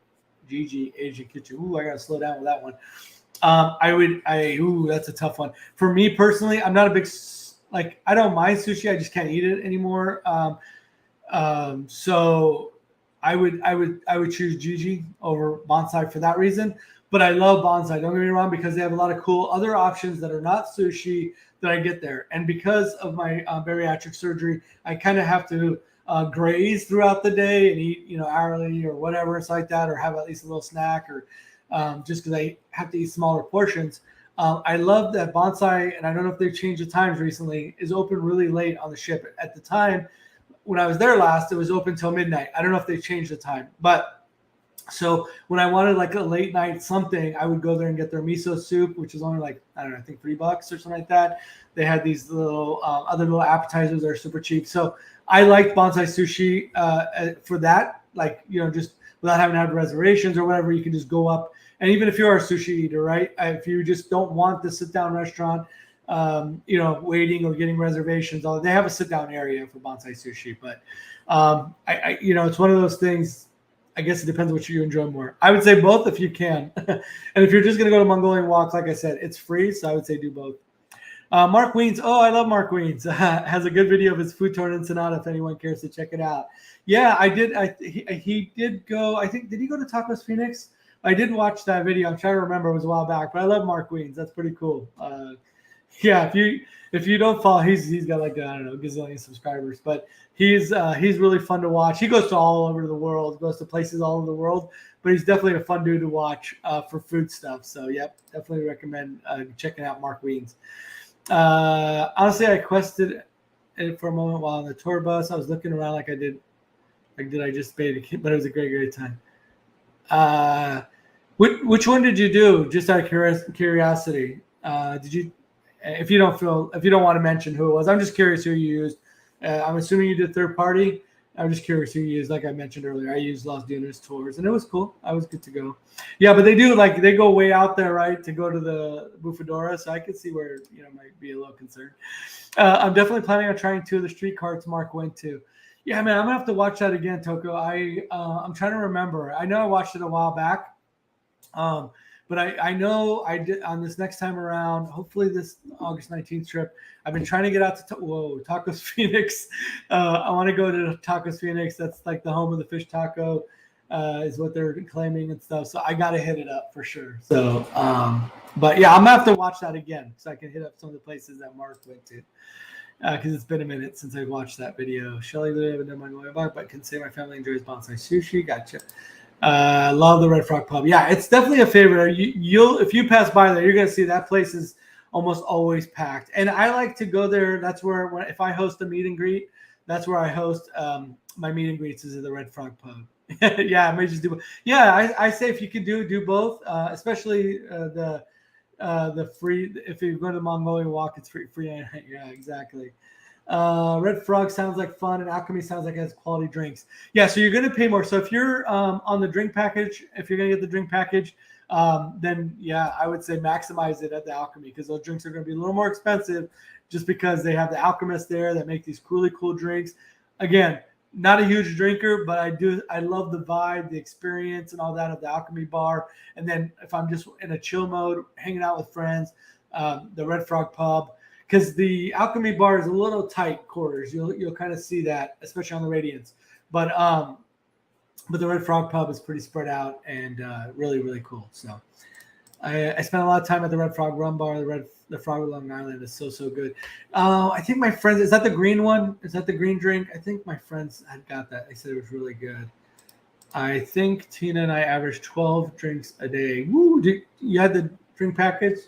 Kitchen, I gotta slow down with that one. That's a tough one for me personally. I'm not a big I don't mind sushi. I just can't eat it anymore. So I would choose Gigi over Bonsai for that reason. But I love Bonsai. Don't get me wrong, because they have a lot of cool other options that are not sushi that I get there. And because of my bariatric surgery, I kind of have to graze throughout the day and eat, hourly or whatever. It's like that, or have at least a little snack, or just because I have to eat smaller portions. I love that Bonsai, and I don't know if they've changed the times recently, is open really late on the ship. At the time when I was there last, it was open till midnight. I don't know if they changed the time, but so when I wanted like a late night something, I would go there and get their miso soup, which is only like, I don't know, I think $3 or something like that. They had these little other little appetizers that are super cheap. So I liked Bonsai Sushi for that, like, just without having to have reservations or whatever, you can just go up. And even if you're a sushi eater, right? If you just don't want the sit down restaurant, waiting or getting reservations, they have a sit down area for Bonsai Sushi. But it's one of those things. I guess it depends what you enjoy more. I would say both if you can. And if you're just going to go to Mongolian Walks, like I said, it's free. So I would say do both. Mark Weens. Oh, I love Mark Weens. Has a good video of his food tour in Ensenada if anyone cares to check it out. Yeah, I did. He did go. I think, did he go to Tacos Phoenix? I did watch that video. I'm trying to remember. It was a while back. But I love Mark Weens. That's pretty cool. Yeah, if you don't follow, he's got like, I don't know, gazillion subscribers, but he's really fun to watch. He goes to all over the world, goes to places all over the world, but he's definitely a fun dude to watch for food stuff. So yep, definitely recommend checking out Mark Weens. Honestly, I quested it for a moment while on the tour bus. I was looking around like did I just bait a kid? But it was a great time. Which one did you do? Just out of curiosity, did you? If you don't want to mention who it was, I'm just curious who you used. I'm assuming you did third party. I'm just curious who you used. Like I mentioned earlier, I used Los Dunas Tours, and it was cool. I was good to go. Yeah, but they go way out there, right, to go to the Bufadora. So I could see where might be a little concerned. I'm definitely planning on trying 2 of the street carts Mark went to. Yeah, man, I'm gonna have to watch that again, Toko. I'm trying to remember. I know I watched it a while back. But I know I did on this next time around, hopefully this August 19th trip, I've been trying to get out to Tacos Phoenix. I want to go to Tacos Phoenix. That's like the home of the fish taco, is what they're claiming and stuff. So I got to hit it up for sure. So, but yeah, I'm going to have to watch that again so I can hit up some of the places that Mark went to. Because it's been a minute since I watched that video. Shelly live and my going back, but can say my family enjoys bonsai sushi. Gotcha. Love the Red Frog Pub. Yeah, it's definitely a favorite. You'll if you pass by there, you're gonna see that place is almost always packed. And I like to go there. That's where if I host a meet and greet, that's where I host my meet and greets is at the Red Frog Pub. Yeah, I may just do. Yeah, I say if you can do both, especially the free. If you're going to Mongolian Walk, it's free. Yeah, exactly. Red Frog sounds like fun, and Alchemy sounds like it has quality drinks. Yeah, so you're going to pay more. So if you're on the drink package, if you're going to get the drink package, then yeah, I would say maximize it at the Alchemy because those drinks are going to be a little more expensive just because they have the alchemists there that make these really cool drinks. Again, not a huge drinker, but I love the vibe, the experience, and all that of the Alchemy bar. And then if I'm just in a chill mode, hanging out with friends, the Red Frog Pub. Because the Alchemy bar is a little tight quarters. You'll kind of see that, especially on the Radiance. But the Red Frog Pub is pretty spread out and really, really cool. So I spent a lot of time at the Red Frog Rum Bar. The Frog of Long Island is so good. I think my friends, is that the green one? Is that the green drink? I think my friends had got that. They said it was really good. I think Tina and I averaged 12 drinks a day. Woo! You had the drink package?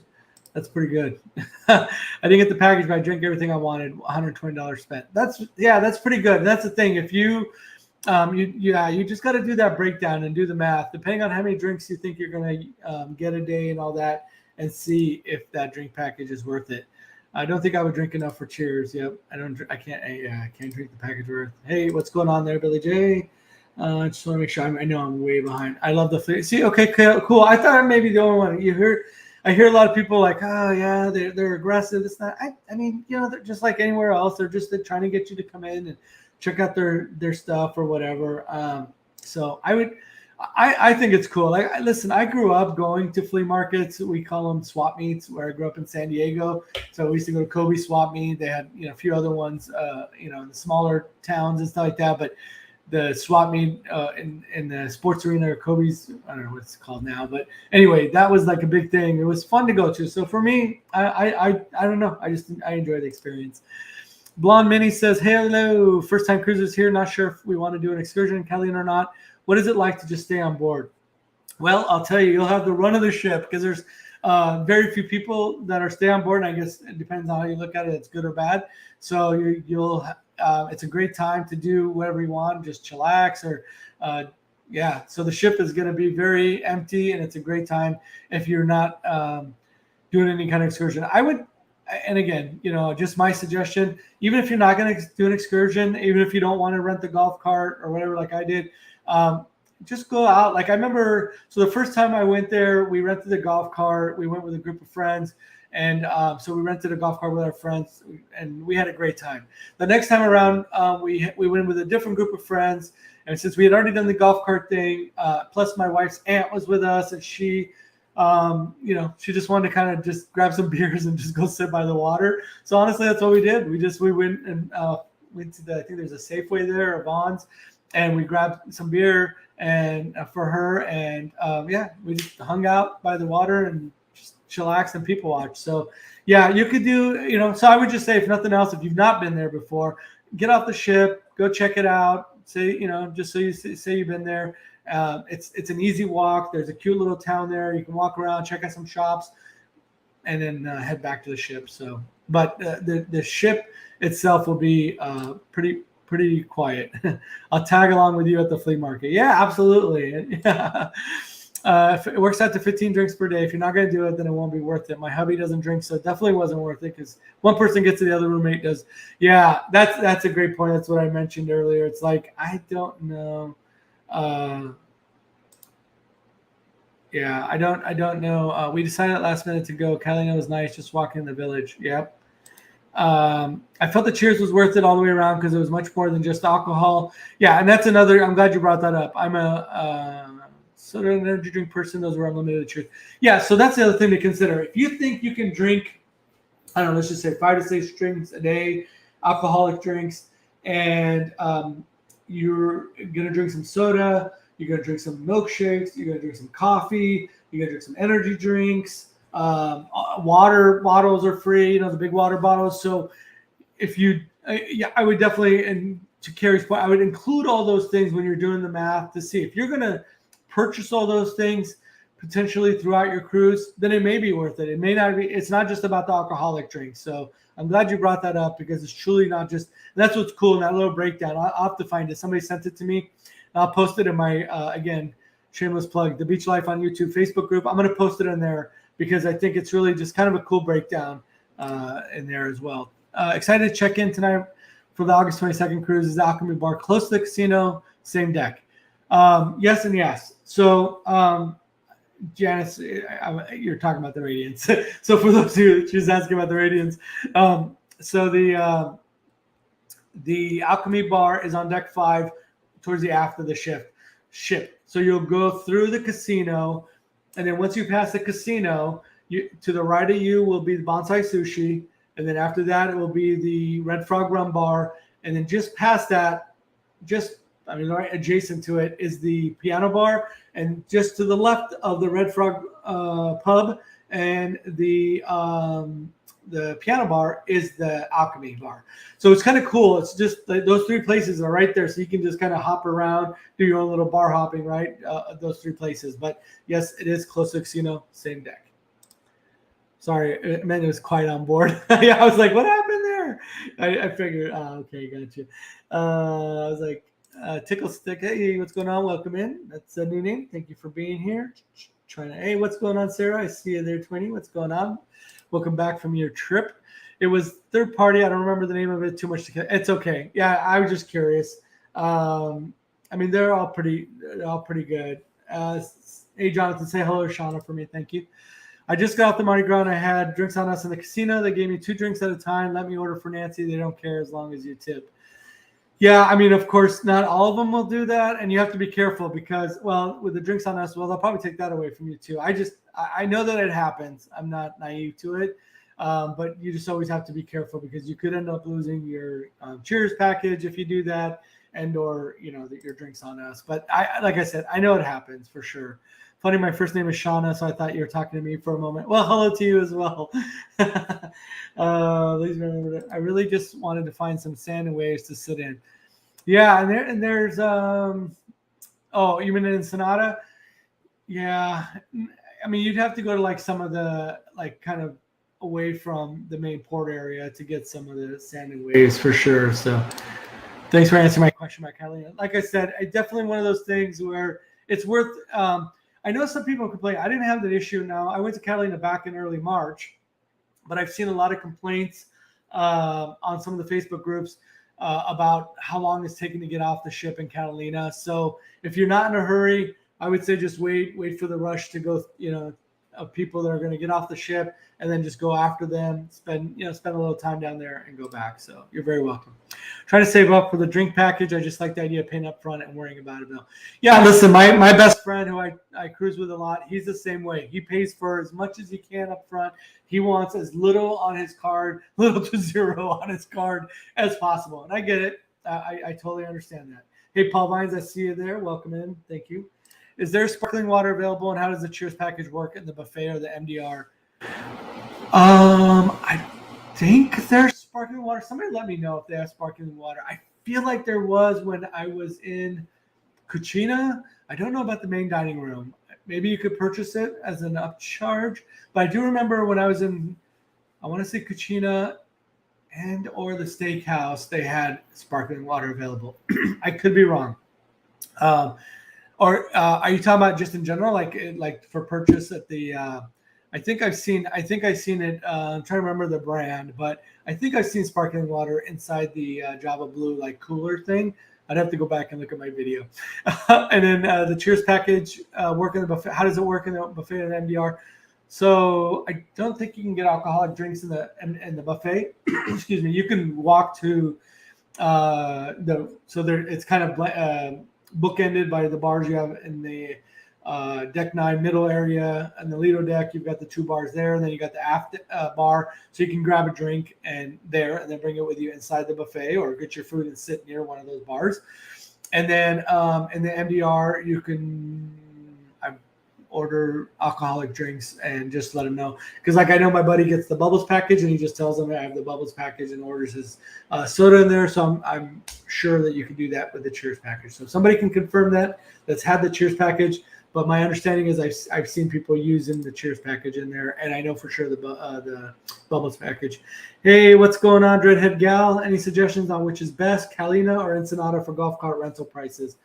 That's pretty good. I didn't get the package, but I drank everything I wanted. $120 spent. That's pretty good. That's the thing. If you just got to do that breakdown and do the math, depending on how many drinks you think you're going to get a day and all that, and see if that drink package is worth it. I don't think I would drink enough for cheers. Yep, I can't drink the package worth. Hey, what's going on there, Billy J? I just want to make sure I know I'm way behind. I love the flavor. See, okay, cool. I thought I may be the only one. I hear a lot of people like, oh yeah, they're aggressive. It's not. I mean, they're just like anywhere else. They're trying to get you to come in and check out their stuff or whatever. So I think it's cool. Listen, I grew up going to flea markets. We call them swap meets. Where I grew up in San Diego, so we used to go to Kobe swap meet. They had a few other ones, in the smaller towns and stuff like that. But the swap meet in the sports arena or Kobe's. I don't know what it's called now, but anyway, that was like a big thing. It was fun to go to. So for me, I don't know. I enjoy the experience. Blonde Minnie says, "Hey, hello, first time cruisers here. Not sure if we want to do an excursion in Catalina or not. What is it like to just stay on board?" Well, I'll tell you, you'll have the run of the ship because there's very few people that are stay on board. And I guess it depends on how you look at it. It's good or bad. So you'll it's a great time to do whatever you want, just chillax or yeah. So the ship is going to be very empty, and it's a great time if you're not doing any kind of excursion. I would, and again, just my suggestion, even if you're not going to do an excursion, even if you don't want to rent the golf cart or whatever, like I did, just go out. Like I remember, so the first time I went there, we rented a golf cart. We went with a group of friends. And so we rented a golf cart with our friends, and we had a great time. The next time around, we went with a different group of friends. And since we had already done the golf cart thing, plus my wife's aunt was with us, and she just wanted to kind of just grab some beers and just go sit by the water. So honestly, that's what we did. We went and went to I think there's a Safeway there, or Vons, and we grabbed some beer and for her, and we just hung out by the water and just chillax and people watch. So yeah, you could do, so I would just say, if nothing else, if you've not been there before, get off the ship, go check it out. Say, just so you say you've been there. It's an easy walk. There's a cute little town there. You can walk around, check out some shops, and then head back to the ship. So, but the ship itself will be pretty quiet. I'll tag along with you at the flea market. Yeah, absolutely. If it works out to 15 drinks per day. If you're not going to do it, then it won't be worth it. My hubby doesn't drink, so it definitely wasn't worth it because one person gets to the other roommate does. Yeah, that's a great point. That's what I mentioned earlier. It's like, I don't know. Yeah, I don't know. We decided last minute to go. Catalina was nice, just walking in the village. Yep. I felt the Cheers was worth it all the way around because it was much more than just alcohol. Yeah, and that's another. I'm glad you brought that up. I'm a soda and energy drink person. Those were unlimited Cheers. Yeah, so that's the other thing to consider. If you think you can drink, I don't know, let's just say 5 to 6 drinks a day, alcoholic drinks, and you're gonna drink some soda, you're gonna drink some milkshakes, you're gonna drink some coffee, you're gonna drink some energy drinks. Water bottles are free, the big water bottles. So if you, I would definitely, and to Carrie's point, I would include all those things when you're doing the math to see if you're going to purchase all those things potentially throughout your cruise, then it may be worth it. It may not be, it's not just about the alcoholic drinks. So I'm glad you brought that up because it's truly not just, that's what's cool in that little breakdown. I'll have to find it. Somebody sent it to me. I'll post it in my, again, shameless plug, the Beach Life on YouTube Facebook group. I'm going to post it in there because I think it's really just kind of a cool breakdown in there as well. Excited to check in tonight for the August 22nd cruise. Is the Alchemy Bar close to the casino, same deck? Yes and yes. So, Janice, you're talking about the Radiance. So for those who she's asking about the Radiance, so the Alchemy Bar is on deck 5 towards the aft of the ship. So you'll go through the casino, and then once you pass the casino, to the right of you will be the Bonsai Sushi, and then after that it will be the Red Frog Rum Bar, and then just past that, right adjacent to it is the Piano Bar, and just to the left of the Red Frog Pub and the Piano Bar is the Alchemy Bar. So it's kind of cool. It's just those 3 places are right there, so you can just kind of hop around, do your own little bar hopping, right? Those 3 places. But yes, it is close to the casino, same deck. Sorry, it meant it was quiet on board. Yeah, I was like, what happened there? I figured, okay, gotcha. I was like, Tickle Stick, hey, what's going on? Welcome in. That's a new name. Thank you for being here. Hey, what's going on, Sarah? I see you there, Twinny. What's going on? Welcome back from your trip. It was third party. I don't remember the name of it too much. It's okay. Yeah, I was just curious. They're all pretty good. Hey, Jonathan, say hello to Shauna for me. Thank you. I just got off the Mardi Gras and I had drinks on us in the casino. They gave me 2 drinks at a time. Let me order for Nancy. They don't care as long as you tip. Yeah, of course, not all of them will do that, and you have to be careful because, well, with the drinks on us, well, they'll probably take that away from you too. I know that it happens. I'm not naive to it, but you just always have to be careful because you could end up losing your Cheers package if you do that, and or that your drinks on us. But like I said, I know it happens for sure. Funny, my first name is Shauna, so I thought you were talking to me for a moment. Well, hello to you as well. Please remember that I really just wanted to find some sand and waves to sit in. Yeah, and there's oh, you mean in Ensenada? Yeah, I mean, you'd have to go to like some of the kind of away from the main port area to get some of the sand and waves for sure. So thanks for answering my question about Catalina. Like I said, it's definitely one of those things where it's worth. I know some people complain. I didn't have that issue. Now I went to Catalina back in early March, but I've seen a lot of complaints on some of the Facebook groups about how long it's taking to get off the ship in Catalina. So if you're not in a hurry, I would say just wait for the rush to go, of people that are going to get off the ship, and then just go after them, spend a little time down there and go back. So you're very welcome. Trying to save up for the drink package. I just like the idea of paying up front and worrying about it though. Yeah, listen, my best friend who I cruise with a lot, he's the same way. He pays for as much as he can up front. He wants as little on his card, little to zero on his card as possible. And I get it. I totally understand that. Hey, Paul Vines, I see you there. Welcome in. Thank you. Is there sparkling water available, and how does the Cheers package work in the buffet or the MDR? I think there's sparkling water. Somebody let me know if they have sparkling water. I feel like there was when I was in Cucina. I don't know about the main dining room. Maybe you could purchase it as an upcharge. But I do remember when I was in, I want to say Cucina and or the steakhouse, they had sparkling water available. I could be wrong. Or are you talking about just in general, like for purchase at the? I think I've seen it. I'm trying to remember the brand, but I think I've seen sparkling water inside the Java Blue cooler thing. I'd have to go back and look at my video. And then the Cheers package work in the buffet. How does it work in the buffet and MDR? So I don't think you can get alcoholic drinks in the buffet. Excuse me. You can walk to it's kind of bookended by the bars you have in the deck 9 middle area. And the Lido deck, you've got the 2 bars there, and then you got the aft bar, so you can grab a drink and then bring it with you inside the buffet, or get your food and sit near one of those bars. And then in the MDR, you can order alcoholic drinks and just let them know, because I know my buddy gets the bubbles package, and he just tells them I have the bubbles package and orders his soda in there. So I'm sure that you can do that with the Cheers package. So if somebody can confirm that's had the Cheers package. But my understanding is I've seen people using the Cheers package in there, and I know for sure the bubbles package. Hey, what's going on, Dreadhead Gal? Any suggestions on which is best, Catalina or Ensenada for golf cart rental prices?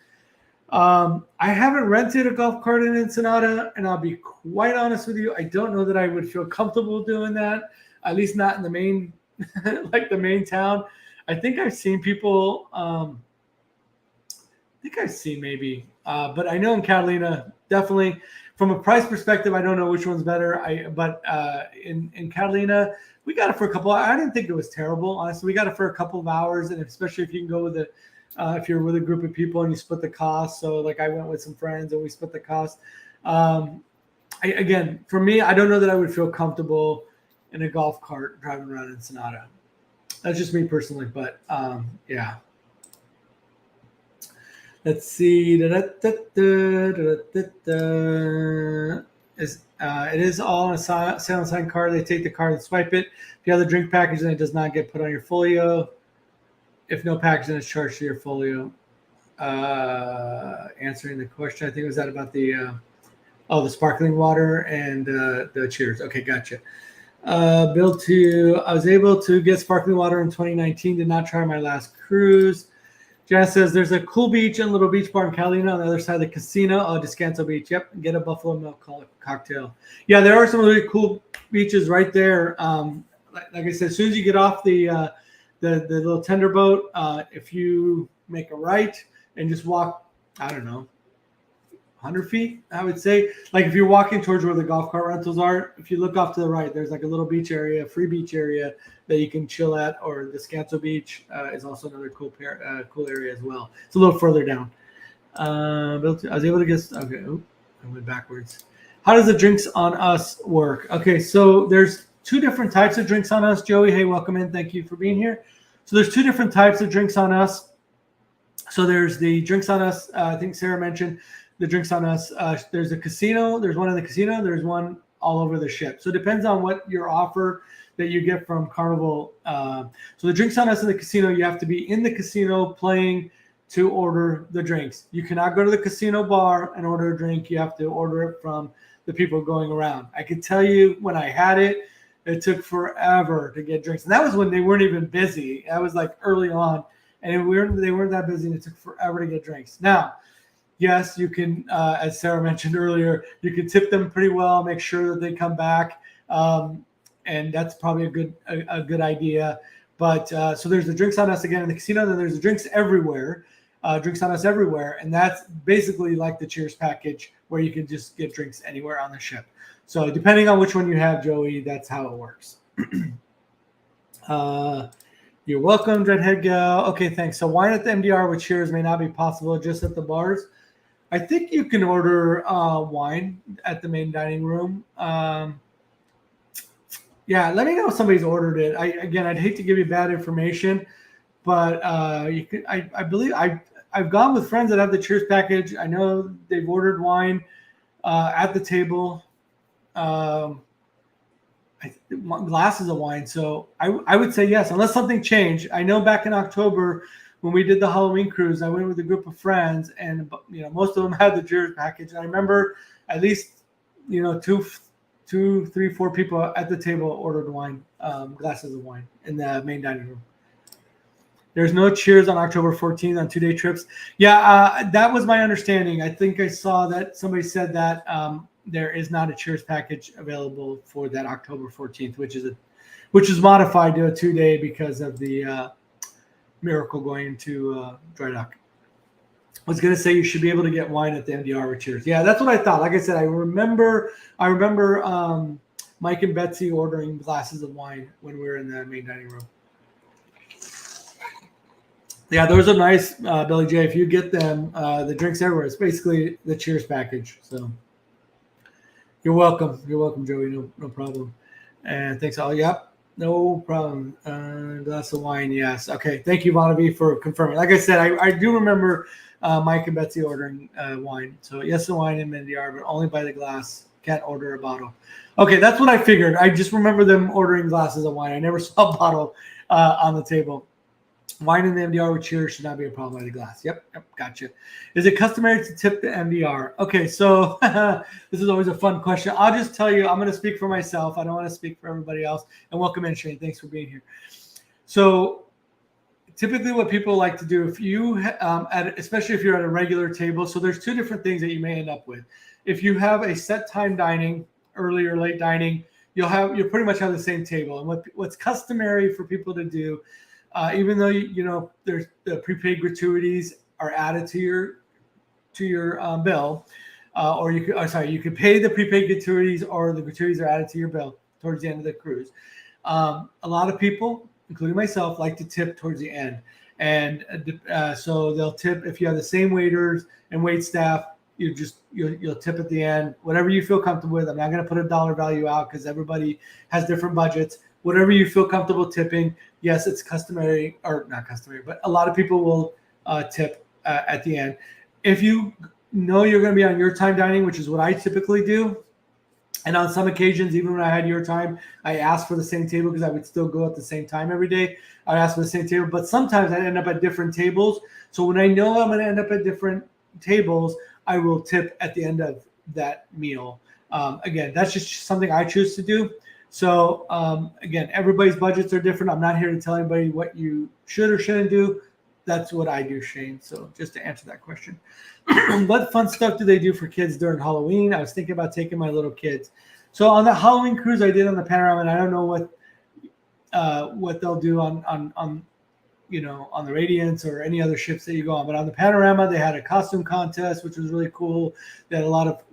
I haven't rented a golf cart in Ensenada, and I'll be quite honest with you, I don't know that I would feel comfortable doing that, at least not in the main, the main town. I think I've seen people, maybe, but I know in Catalina, definitely from a price perspective, I don't know which one's better. But in Catalina, we got it for a couple. I didn't think it was terrible, honestly. We got it for a couple of hours, and especially if you can go with if you're with a group of people and you split the cost. So I went with some friends and we split the cost. Again, for me, I don't know that I would feel comfortable in a golf cart driving around Ensenada. That's just me personally, but yeah. Let's see. It is all on a sound sign card. They take the card and swipe it. If you have the drink package, then it does not get put on your folio. If no package, then it's charged to your folio. Answering the question, I think was that about the sparkling water and the Cheers. Okay, gotcha. I was able to get sparkling water in 2019. Did not try my last cruise. Jazz says there's a cool beach and little beach bar in Catalina on the other side of the casino. Descanso Beach. Yep, get a buffalo milk cocktail. Yeah, there are some really cool beaches right there. Like I said, as soon as you get off the little tender boat, if you make a right and just walk, I don't know, 100 feet, I would say. If you're walking towards where the golf cart rentals are, if you look off to the right, there's a little beach area, free beach area that you can chill at, or the Descanso Beach is also another cool area as well. It's a little further down. I was able to get, okay, I went backwards. How does the drinks on us work? Okay, so there's 2 different types of drinks on us. Joey, hey, welcome in. Thank you for being here. So there's 2 different types of drinks on us. So there's the drinks on us. I think Sarah mentioned the drinks on us. There's a casino. There's one in the casino. There's one all over the ship. So it depends on what your offer that you get from Carnival. So the drinks on us in the casino, you have to be in the casino playing to order the drinks. You cannot go to the casino bar and order a drink. You have to order it from the people going around. I can tell you when I had it, it took forever to get drinks. And that was when they weren't even busy. That was like early on. And they weren't that busy, and it took forever to get drinks. Now, yes, you can, as Sarah mentioned earlier, you can tip them pretty well, make sure that they come back, and that's probably a good idea. But so there's the drinks on us again in the casino, then there's the drinks everywhere, drinks on us everywhere, and that's basically like the Cheers package where you can just get drinks anywhere on the ship. So depending on which one you have, Joey, that's how it works. You're welcome, Dreadhead Gal. Okay, thanks. So wine at the MDR with Cheers may not be possible just at the bars. I think you can order wine at the main dining room. Yeah, let me know if somebody's ordered it. I'd hate to give you bad information, but you can. I believe I've gone with friends that have the Cheers package. I know they've ordered wine at the table. Glasses of wine. So I would say yes, unless something changed. I know back in October when we did the Halloween cruise, I went with a group of friends, and most of them had the Cheers package. And I remember at least two, three, four people at the table ordered wine, glasses of wine in the main dining room. There's no Cheers on October 14th on 2-day trips. Yeah, that was my understanding. I think I saw that somebody said that. There is not a Cheers package available for that October 14th, which is modified to a 2-day because of the Miracle going into dry dock. I was going to say you should be able to get wine at the MDR with Cheers. Yeah, that's what I thought. Like I said, I remember Mike and Betsy ordering glasses of wine when we were in the main dining room. Yeah, those are nice, Billy J. If you get them, the drinks everywhere. It's basically the Cheers package. So. You're welcome. You're welcome, Joey. No problem. And thanks all. Yep. No problem. Glass of wine. Yes. Okay. Thank you, Vonavi, for confirming. Like I said, I do remember Mike and Betsy ordering wine. So yes, the wine in MDR, but only by the glass. Can't order a bottle. Okay. That's what I figured. I just remember them ordering glasses of wine. I never saw a bottle on the table. Wine in the MDR with Cheers should not be a problem by the glass. Yep, gotcha. Is it customary to tip the MDR? Okay, so this is always a fun question. I'll just tell you, I'm going to speak for myself. I don't want to speak for everybody else. And welcome in, Shane. Thanks for being here. So typically what people like to do, if you, especially if you're at a regular table, so there's two different things that you may end up with. If you have a set time dining, early or late dining, you'll pretty much have the same table. And what's customary for people to do, even though there's the prepaid gratuities are added to your bill, or you could pay the prepaid gratuities, or the gratuities are added to your bill towards the end of the cruise. A lot of people, including myself, like to tip towards the end, and so they'll tip if you have the same waiters and wait staff. You'll tip at the end, whatever you feel comfortable with. I'm not going to put a dollar value out because everybody has different budgets. Whatever you feel comfortable tipping. Yes, it's customary, or not customary, but a lot of people will tip at the end. If you know you're going to be on your time dining, which is what I typically do, and on some occasions, even when I had your time, I asked for the same table because I would still go at the same time every day. I asked for the same table, but sometimes I end up at different tables. So when I know I'm going to end up at different tables, I will tip at the end of that meal. Again, that's just something I choose to do. So again, everybody's budgets are different. I'm not here to tell anybody what you should or shouldn't do. That's what I do, Shane. So just to answer that question. What fun stuff do they do for kids during Halloween? I was thinking about taking my little kids. So on the Halloween cruise I did on the Panorama, and I don't know what they'll do on the Radiance or any other ships that you go on. But on the Panorama, they had a costume contest, which was really cool. They had a lot of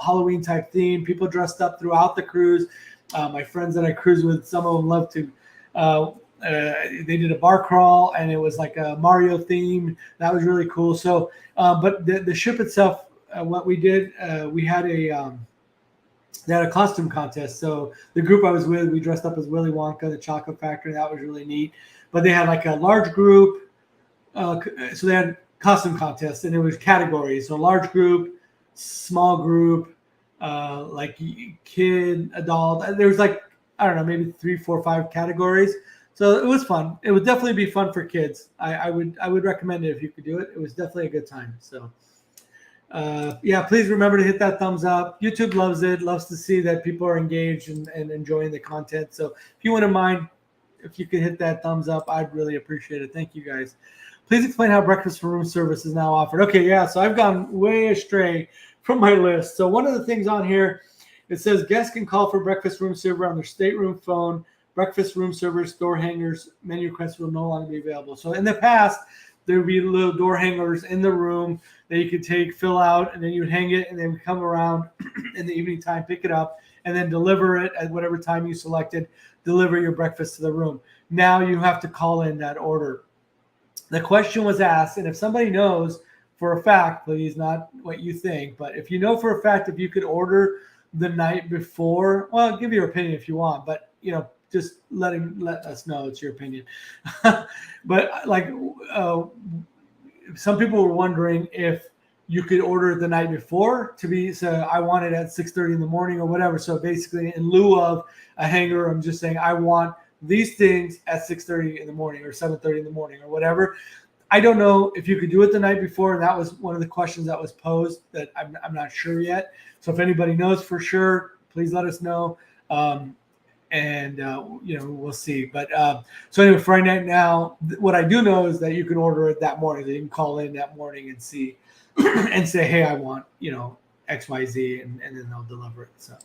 Halloween type theme. People dressed up throughout the cruise. My friends that I cruise with, some of them love to. They did a bar crawl, and it was like a Mario theme. That was really cool. So, but the ship itself, what we did, we had they had a costume contest. So the group I was with, we dressed up as Willy Wonka, the Chocolate Factory. That was really neat. But they had like a large group, so they had costume contests, and it was categories. So large group, small group, like kid, adult. There was like, I don't know, maybe 3, 4, 5 categories. So it was fun. It would definitely be fun for kids. I would recommend it if you could do it. It was definitely a good time. So yeah, please remember to hit that thumbs up. YouTube loves it, loves to see that people are engaged and enjoying the content. So if you wouldn't mind, if you could hit that thumbs up, I'd really appreciate it. Thank you guys. Please explain how breakfast for room service is now offered. Okay, yeah, so I've gone way astray from my list. So one of the things on here, it says guests can call for breakfast room server on their stateroom phone. Breakfast room servers, door hangers, menu requests will no longer be available. So in the past, there would be little door hangers in the room that you could take, fill out, and then you would hang it, and then come around in the evening time, pick it up, and then deliver it at whatever time you selected, deliver your breakfast to the room. Now you have to call in that order. The question was asked, and if somebody knows for a fact, please, not what you think, but if you know for a fact, if you could order the night before, well, give your opinion if you want, but just let us know it's your opinion. But like some people were wondering if you could order it the night before to be, so I want it at 6:30 in the morning or whatever. So basically in lieu of a hanger, I'm just saying I want these things at 6:30 in the morning or 7:30 in the morning or whatever. I don't know if you could do it the night before. And that was one of the questions that was posed that I'm not sure yet. So if anybody knows for sure, please let us know. We'll see. But so anyway, for right now, what I do know is that you can order it that morning. That you can call in that morning and see and say, hey, I want, XYZ, and then they'll deliver it. So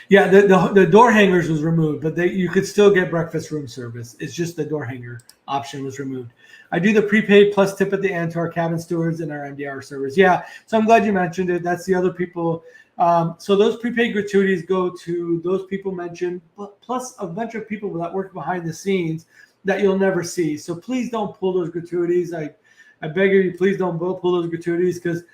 yeah, the door hangers was removed, but you could still get breakfast room service. It's just the door hanger option was removed. I do the prepaid plus tip at the end to our cabin stewards and our MDR servers. Yeah, so I'm glad you mentioned it. That's the other people. So those prepaid gratuities go to those people mentioned, plus a bunch of people that work behind the scenes that you'll never see. So please don't pull those gratuities. I beg you, please don't pull those gratuities, because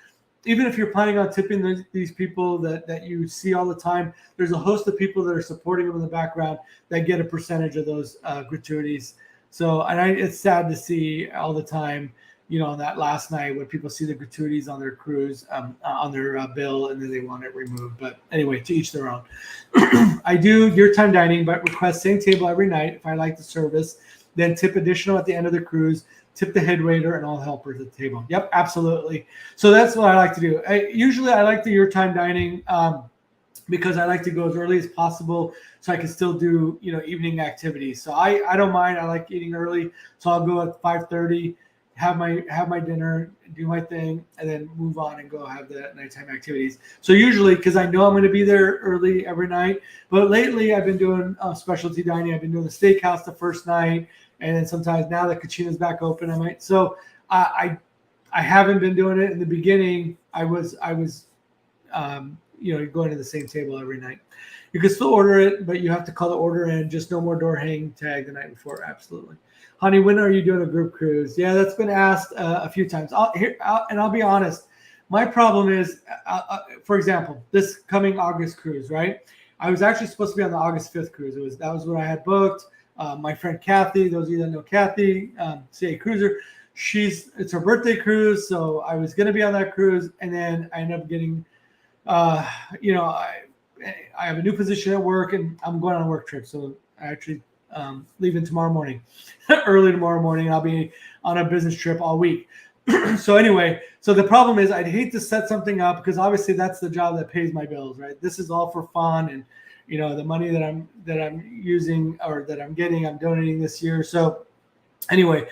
even if you're planning on tipping these people that you see all the time, there's a host of people that are supporting them in the background that get a percentage of those gratuities. So, it's sad to see all the time, on that last night when people see the gratuities on their cruise, on their bill, and then they want it removed. But anyway, to each their own. I do your time dining, but request same table every night if I like the service, then tip additional at the end of the cruise, tip the head waiter and all helpers at the table. Yep, absolutely. So that's what I like to do. Usually I like the your time dining because I like to go as early as possible so I can still do, evening activities. So I don't mind. I like eating early. So I'll go at 5:30, have my dinner, do my thing, and then move on and go have the nighttime activities. So usually, because I know I'm going to be there early every night, but lately I've been doing specialty dining. I've been doing the steakhouse the first night, and then sometimes now that Cucina's back open, I might. So I haven't been doing it. In the beginning, I was going to the same table every night. You can still order it, but you have to call the order in. Just no more door hang tag the night before. Absolutely. Honey, when are you doing a group cruise? Yeah, that's been asked a few times. I'll be honest. My problem is, for example, this coming August cruise, right? I was actually supposed to be on the August 5th cruise. That was what I had booked. My friend Kathy, those of you that know Kathy, CA Cruiser, it's her birthday cruise, so I was going to be on that cruise, and then I ended up getting, I have a new position at work, and I'm going on a work trip, so I actually leaving tomorrow morning, early tomorrow morning. I'll be on a business trip all week. So anyway, so the problem is I'd hate to set something up because obviously that's the job that pays my bills, right? This is all for fun, and the money that I'm using or that I'm getting, I'm donating this year. So anyway,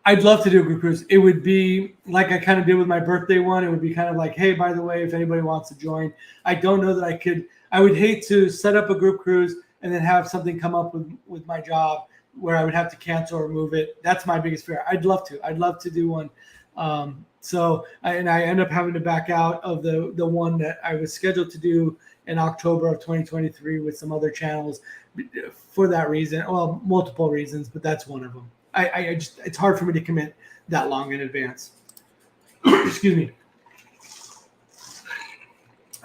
I'd love to do a group cruise. It would be like I kind of did with my birthday one. It would be kind of like, hey, by the way, if anybody wants to join, I don't know that I could. I would hate to set up a group cruise and then have something come up with my job where I would have to cancel or move it. That's my biggest fear. I'd love to do one. I end up having to back out of the one that I was scheduled to do in October of 2023 with some other channels for that reason. Well, multiple reasons, but that's one of them. I just, it's hard for me to commit that long in advance. Excuse me.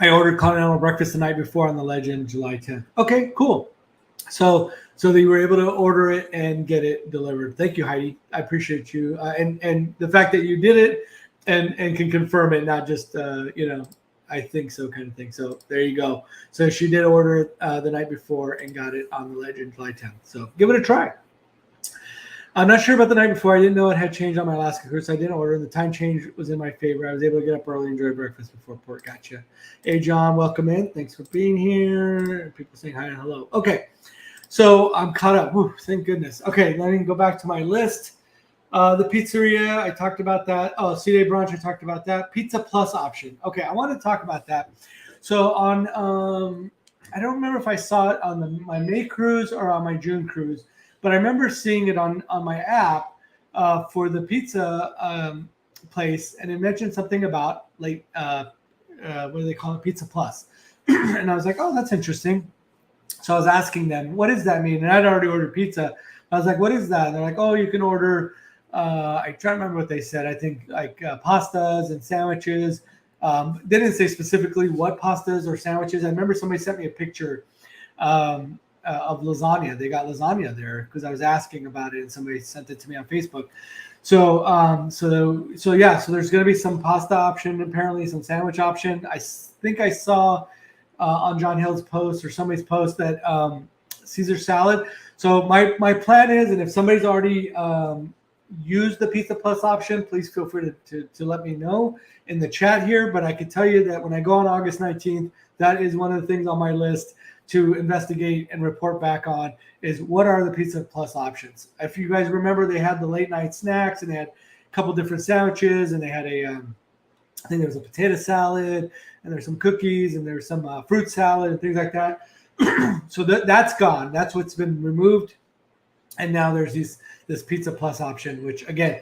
I ordered continental breakfast the night before on the Legend, July 10th. Okay, cool. So that you were able to order it and get it delivered. Thank you, Heidi. I appreciate you, and the fact that you did it and can confirm it, not just I think so kind of thing. So there you go. So she did order it the night before and got it on the Legend July 10th. So give it a try. I'm not sure about the night before. I didn't know it had changed on my Alaska cruise. So I didn't order. The time change was in my favor. I was able to get up early and enjoy breakfast before port. Gotcha. Hey, John, welcome in. Thanks for being here. People saying hi and hello. Okay. So I'm caught up. Whew, thank goodness. Okay, let me go back to my list. The pizzeria, I talked about that. Oh, C-Day brunch, I talked about that. Pizza Plus option. Okay, I want to talk about that. So on, I don't remember if I saw it on my May cruise or on my June cruise, but I remember seeing it on my app for the pizza place, and it mentioned something about what do they call it? Pizza Plus. And I was like, oh, that's interesting. So I was asking them, what does that mean? And I'd already ordered pizza. I was like, what is that? And they're like, oh, you can order, I try to remember what they said. I think like pastas and sandwiches. They didn't say specifically what pastas or sandwiches. I remember somebody sent me a picture of lasagna. They got lasagna there because I was asking about it and somebody sent it to me on Facebook. So yeah, so there's going to be some pasta option, apparently some sandwich option. I think I saw on John Hill's post or somebody's post that Caesar salad. So my plan is, and if somebody's already used the Pizza Plus option, please feel free to let me know in the chat here. But I can tell you that when I go on August 19th, that is one of the things on my list to investigate and report back on is what are the Pizza Plus options. If you guys remember, they had the late night snacks and they had a couple different sandwiches and they had I think there was a potato salad and there's some cookies and there's some fruit salad and things like that. So that's gone. That's what's been removed. And now there's this Pizza Plus option, which again,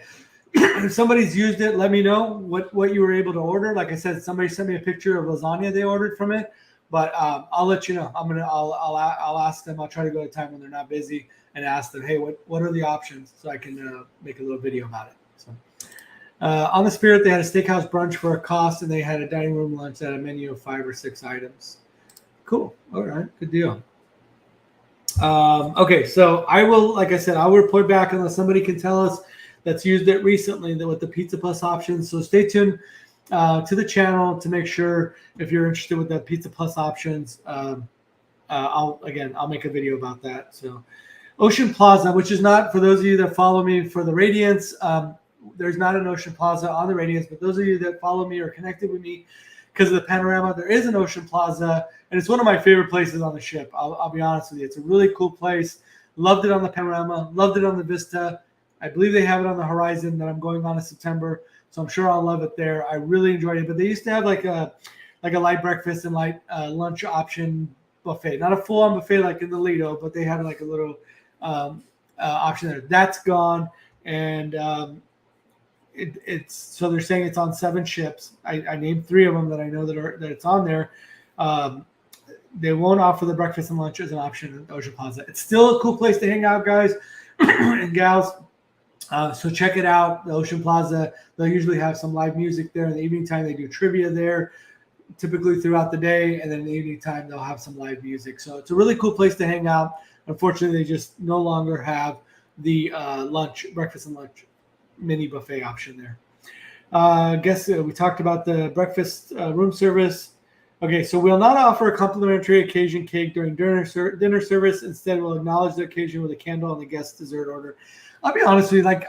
if somebody's used it, let me know what you were able to order. Like I said, somebody sent me a picture of lasagna they ordered from it, but I'll let you know. I'll ask them. I'll try to go at a time when they're not busy and ask them, hey, what are the options so I can make a little video about it. So. On the Spirit, they had a steakhouse brunch for a cost, and they had a dining room lunch that had a menu of 5 or 6 items. Cool. All right. Good deal. Okay. So I will, like I said, I'll report back unless somebody can tell us that's used it recently with the Pizza Plus options. So stay tuned to the channel to make sure if you're interested with that Pizza Plus options. I'll make a video about that. So Ocean Plaza, which is not, for those of you that follow me for the Radiance, there's not an Ocean Plaza on the Radiance, but those of you that follow me or connected with me because of the Panorama, there is an Ocean Plaza, and it's one of my favorite places on the ship. I'll be honest with you. It's a really cool place. Loved it on the Panorama. Loved it on the Vista. I believe they have it on the Horizon that I'm going on in September, so I'm sure I'll love it there. I really enjoyed it. But they used to have like a light breakfast and light lunch option buffet. Not a full-on buffet like in the Lido, but they had like a little option there. That's gone, and it's so they're saying it's on 7 ships. I named 3 of them that I know that it's on there. They won't offer the breakfast and lunch as an option at Ocean Plaza. It's still a cool place to hang out, guys and gals. So check it out, the Ocean Plaza. They'll usually have some live music there in the evening time. They do trivia there, typically throughout the day, and then in the evening time they'll have some live music. So it's a really cool place to hang out. Unfortunately, they just no longer have the breakfast and lunch mini buffet option there. I guess we talked about the breakfast room service. Okay, so we'll not offer a complimentary occasion cake during dinner service. Instead, we'll acknowledge the occasion with a candle on the guest dessert order. I'll be honest with you, like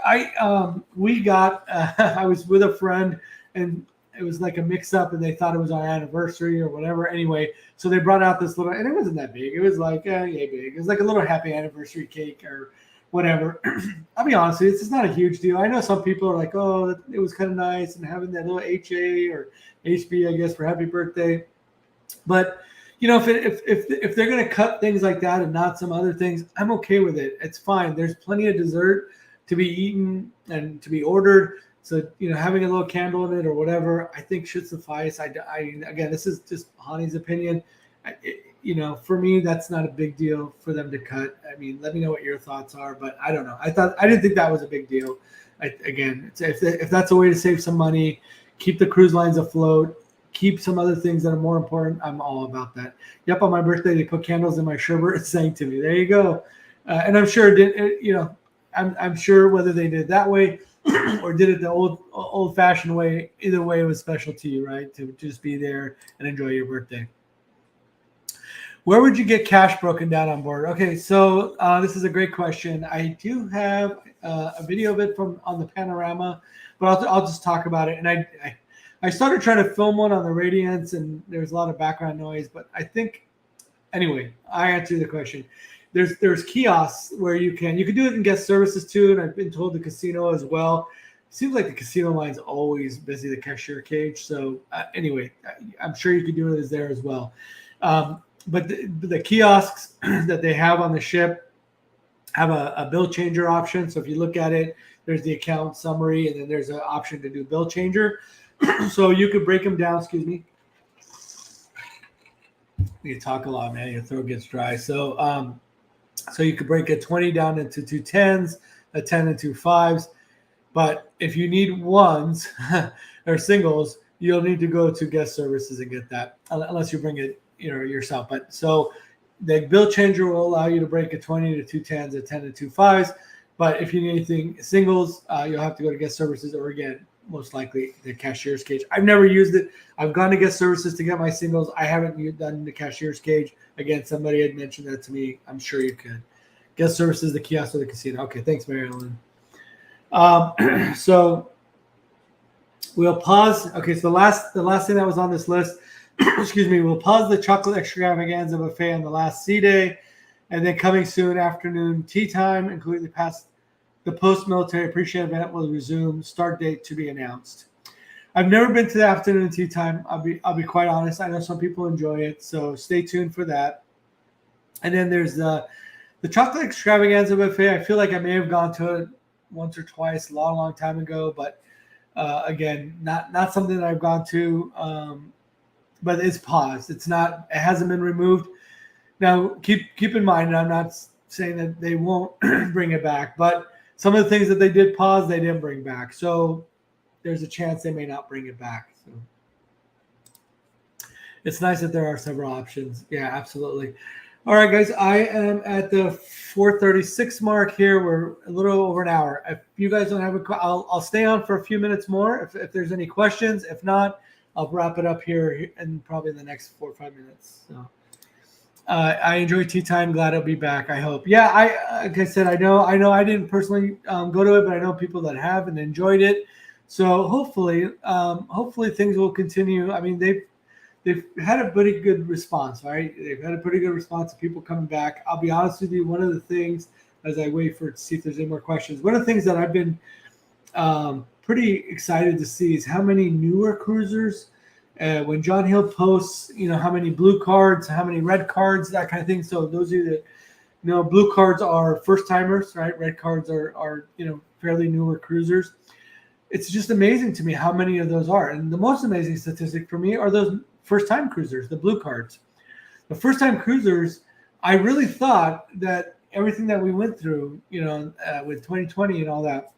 we got, I was with a friend and it was like a mix up and they thought it was our anniversary or whatever. Anyway, so they brought out this little, and it wasn't that big. It was like, yay big. It was like a little happy anniversary cake or whatever. I'll be honest with you, it's not a huge deal. I know some people are like, oh, it was kind of nice and having that little HA or HB, I guess, for happy birthday. But you know, if they're going to cut things like that and not some other things, I'm okay with it. It's fine. There's plenty of dessert to be eaten and to be ordered. So, you know, having a little candle in it or whatever, I think should suffice. Again, this is just Hani's opinion. You know, for me, that's not a big deal for them to cut. I mean, let me know what your thoughts are, but I don't know. I didn't think that was a big deal. Again, if that's a way to save some money, keep the cruise lines afloat, keep some other things that are more important, I'm all about that. Yep, on my birthday they put candles in my sherbet and sang to me. There you go. And I'm sure I'm sure whether they did it that way or did it the old fashioned way, either way it was special to you, right? To just be there and enjoy your birthday. Where would you get cash broken down on board? Okay, so this is a great question. I do have a video of it on the Panorama, but I'll just talk about it. And I started trying to film one on the Radiance, and there's a lot of background noise. But I think, anyway, I answered the question. There's kiosks where you can do it in guest services too, and I've been told the casino as well. Seems like the casino line's always busy, the cashier cage. So anyway, I'm sure you could do it there as well. But the kiosks that they have on the ship have a bill changer option. So if you look at it, there's the account summary, and then there's an option to do bill changer. So you could break them down. Excuse me. You talk a lot, man. Your throat gets dry. So so you could break a 20 down into 2 10s, a 10 and 2 5s. But if you need ones or singles, you'll need to go to guest services and get that, unless you bring it yourself. But so the bill changer will allow you to break a 20 to 2 10s, a 10 to 2 5s. But if you need anything singles, you'll have to go to guest services, or again, most likely the cashier's cage. I've never used it. I've gone to guest services to get my singles. I haven't done the cashier's cage. Again, somebody had mentioned that to me. I'm sure you could. Guest services, the kiosk, or the casino. Okay, thanks, Mary Ellen. So we'll pause. Okay, so the last thing that was on this list, excuse me, we'll pause the chocolate extravaganza buffet on the last sea day, and then coming soon, afternoon tea time, including the post-military appreciation event will resume. Start date to be announced. I've never been to the afternoon tea time. I'll be quite honest. I know some people enjoy it, so stay tuned for that. And then there's the chocolate extravaganza buffet. I feel like I may have gone to it once or twice, a long time ago, but again, not something that I've gone to. But it's paused. It hasn't been removed. Now, keep in mind, I'm not saying that they won't bring it back, but some of the things that they did pause, they didn't bring back. So there's a chance they may not bring it back. So it's nice that there are several options. Yeah, absolutely. All right, guys, I am at the 4:36 mark here. We're a little over an hour. If you guys don't have I'll stay on for a few minutes more if there's any questions. If not, I'll wrap it up here in probably the next 4 or 5 minutes. So I enjoy tea time. Glad I'll be back. I hope. Yeah, like I said, I know I didn't personally go to it, but I know people that have and enjoyed it. So hopefully things will continue. I mean, they've had a pretty good response, right? They've had a pretty good response of people coming back. I'll be honest with you. One of the things, as I wait to see if there's any more questions, one of the things that I've been pretty excited to see is how many newer cruisers. When John Hill posts, how many blue cards, how many red cards, that kind of thing. So those of you that know, blue cards are first timers, right? Red cards are fairly newer cruisers. It's just amazing to me how many of those are. And the most amazing statistic for me are those first time cruisers, the blue cards. The first time cruisers, I really thought that everything that we went through, with 2020 and all that,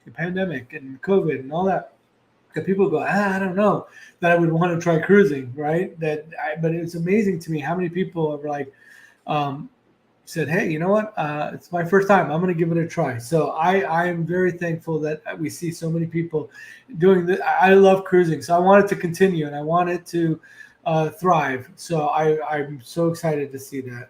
the pandemic and COVID and all that people go, I don't know that I would want to try cruising, right? But it's amazing to me how many people have said, hey, you know what? It's my first time. I'm going to give it a try. So I am very thankful that we see so many people doing this. I love cruising, so I want it to continue and I want it to thrive. So I'm so excited to see that.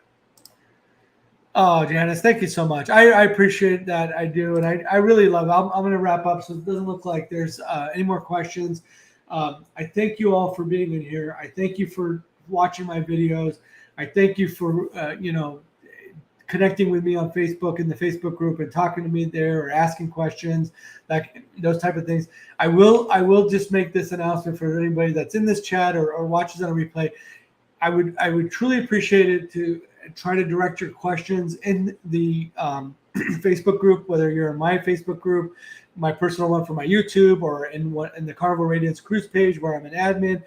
Oh, Janice, thank you so much. I appreciate that. I do. And I really love it. I'm going to wrap up so it doesn't look like there's any more questions. I thank you all for being in here. I thank you for watching my videos. I thank you for, connecting with me on Facebook in the Facebook group and talking to me there or asking questions, like those type of things. I will just make this announcement for anybody that's in this chat or watches on a replay. I would truly appreciate it to try to direct your questions in the Facebook group, whether you're in my Facebook group, my personal one for my YouTube, or in the Carnival Radiance Cruise page where I'm an admin.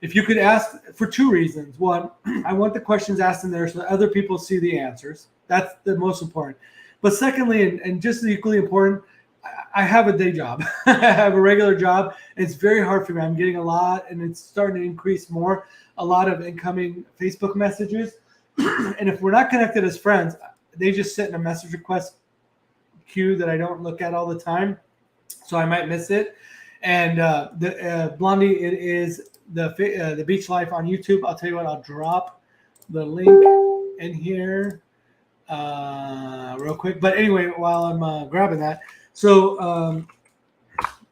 If you could ask for two reasons. One, I want the questions asked in there so that other people see the answers. That's the most important. But secondly, and just as equally important, I have a day job. I have a regular job. It's very hard for me. I'm getting a lot, and it's starting to increase more. A lot of incoming Facebook messages, and if we're not connected as friends, they just sit in a message request queue that I don't look at all the time, so I might miss it. And Blondie, it is the Beach Life on YouTube. I'll tell you what. I'll drop the link in here real quick. But anyway, while I'm grabbing that, so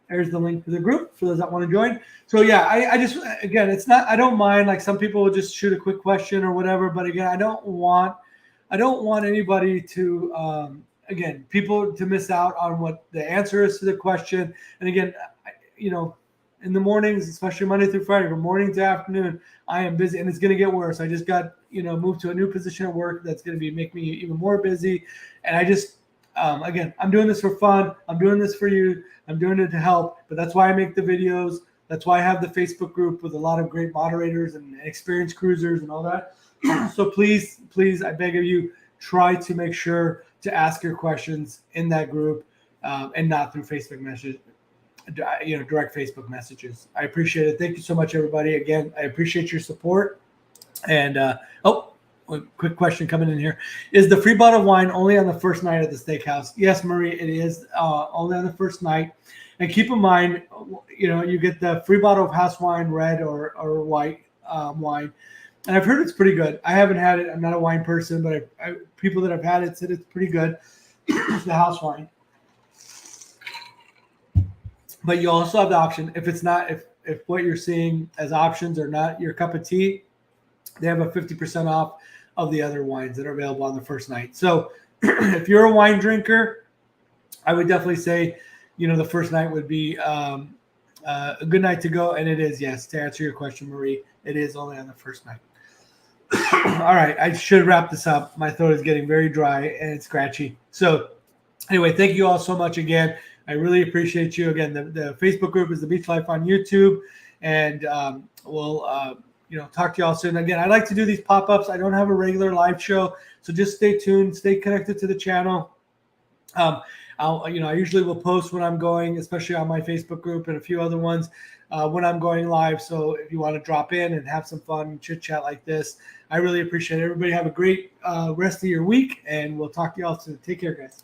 there's the link to the group for those that want to join. So yeah, I just, again, it's not, I don't mind, like some people will just shoot a quick question or whatever, but again, I don't want anybody to again, people to miss out on what the answer is to the question. And again, in the mornings, especially Monday through Friday, from morning to afternoon, I am busy, and it's going to get worse. I just got moved to a new position at work that's going to make me even more busy, and I just again, I'm doing this for fun. I'm doing this for you. I'm doing it to help, but that's why I make the videos. That's why I have the Facebook group with a lot of great moderators and experienced cruisers and all that. So please, I beg of you, try to make sure to ask your questions in that group and not through Facebook message, direct Facebook messages. I appreciate it. Thank you so much, everybody. Again, I appreciate your support. And a quick question coming in here. Is the free bottle of wine only on the first night at the steakhouse? Yes, Marie, it is only on the first night. And keep in mind, you get the free bottle of house wine, red or white wine. And I've heard it's pretty good. I haven't had it. I'm not a wine person, but people that have had it said it's pretty good. The house wine. But you also have the option, if it's not, if what you're seeing as options are not your cup of tea, they have a 50% off of the other wines that are available on the first night. So if you're a wine drinker, I would definitely say, the first night would be a good night to go. And it is, yes, to answer your question, Marie, it is only on the first night. All right, I should wrap this up. My throat is getting very dry and it's scratchy. So anyway, thank you all so much again. I really appreciate you. Again, the Facebook group is the Beach Life on YouTube, and we'll talk to you all soon. Again, I like to do these pop-ups. I don't have a regular live show, so just stay tuned, stay connected to the channel. I usually will post when I'm going, especially on my Facebook group and a few other ones when I'm going live. So if you want to drop in and have some fun and chit chat like this, I really appreciate it. Everybody have a great rest of your week, and we'll talk to you all soon. Take care, guys.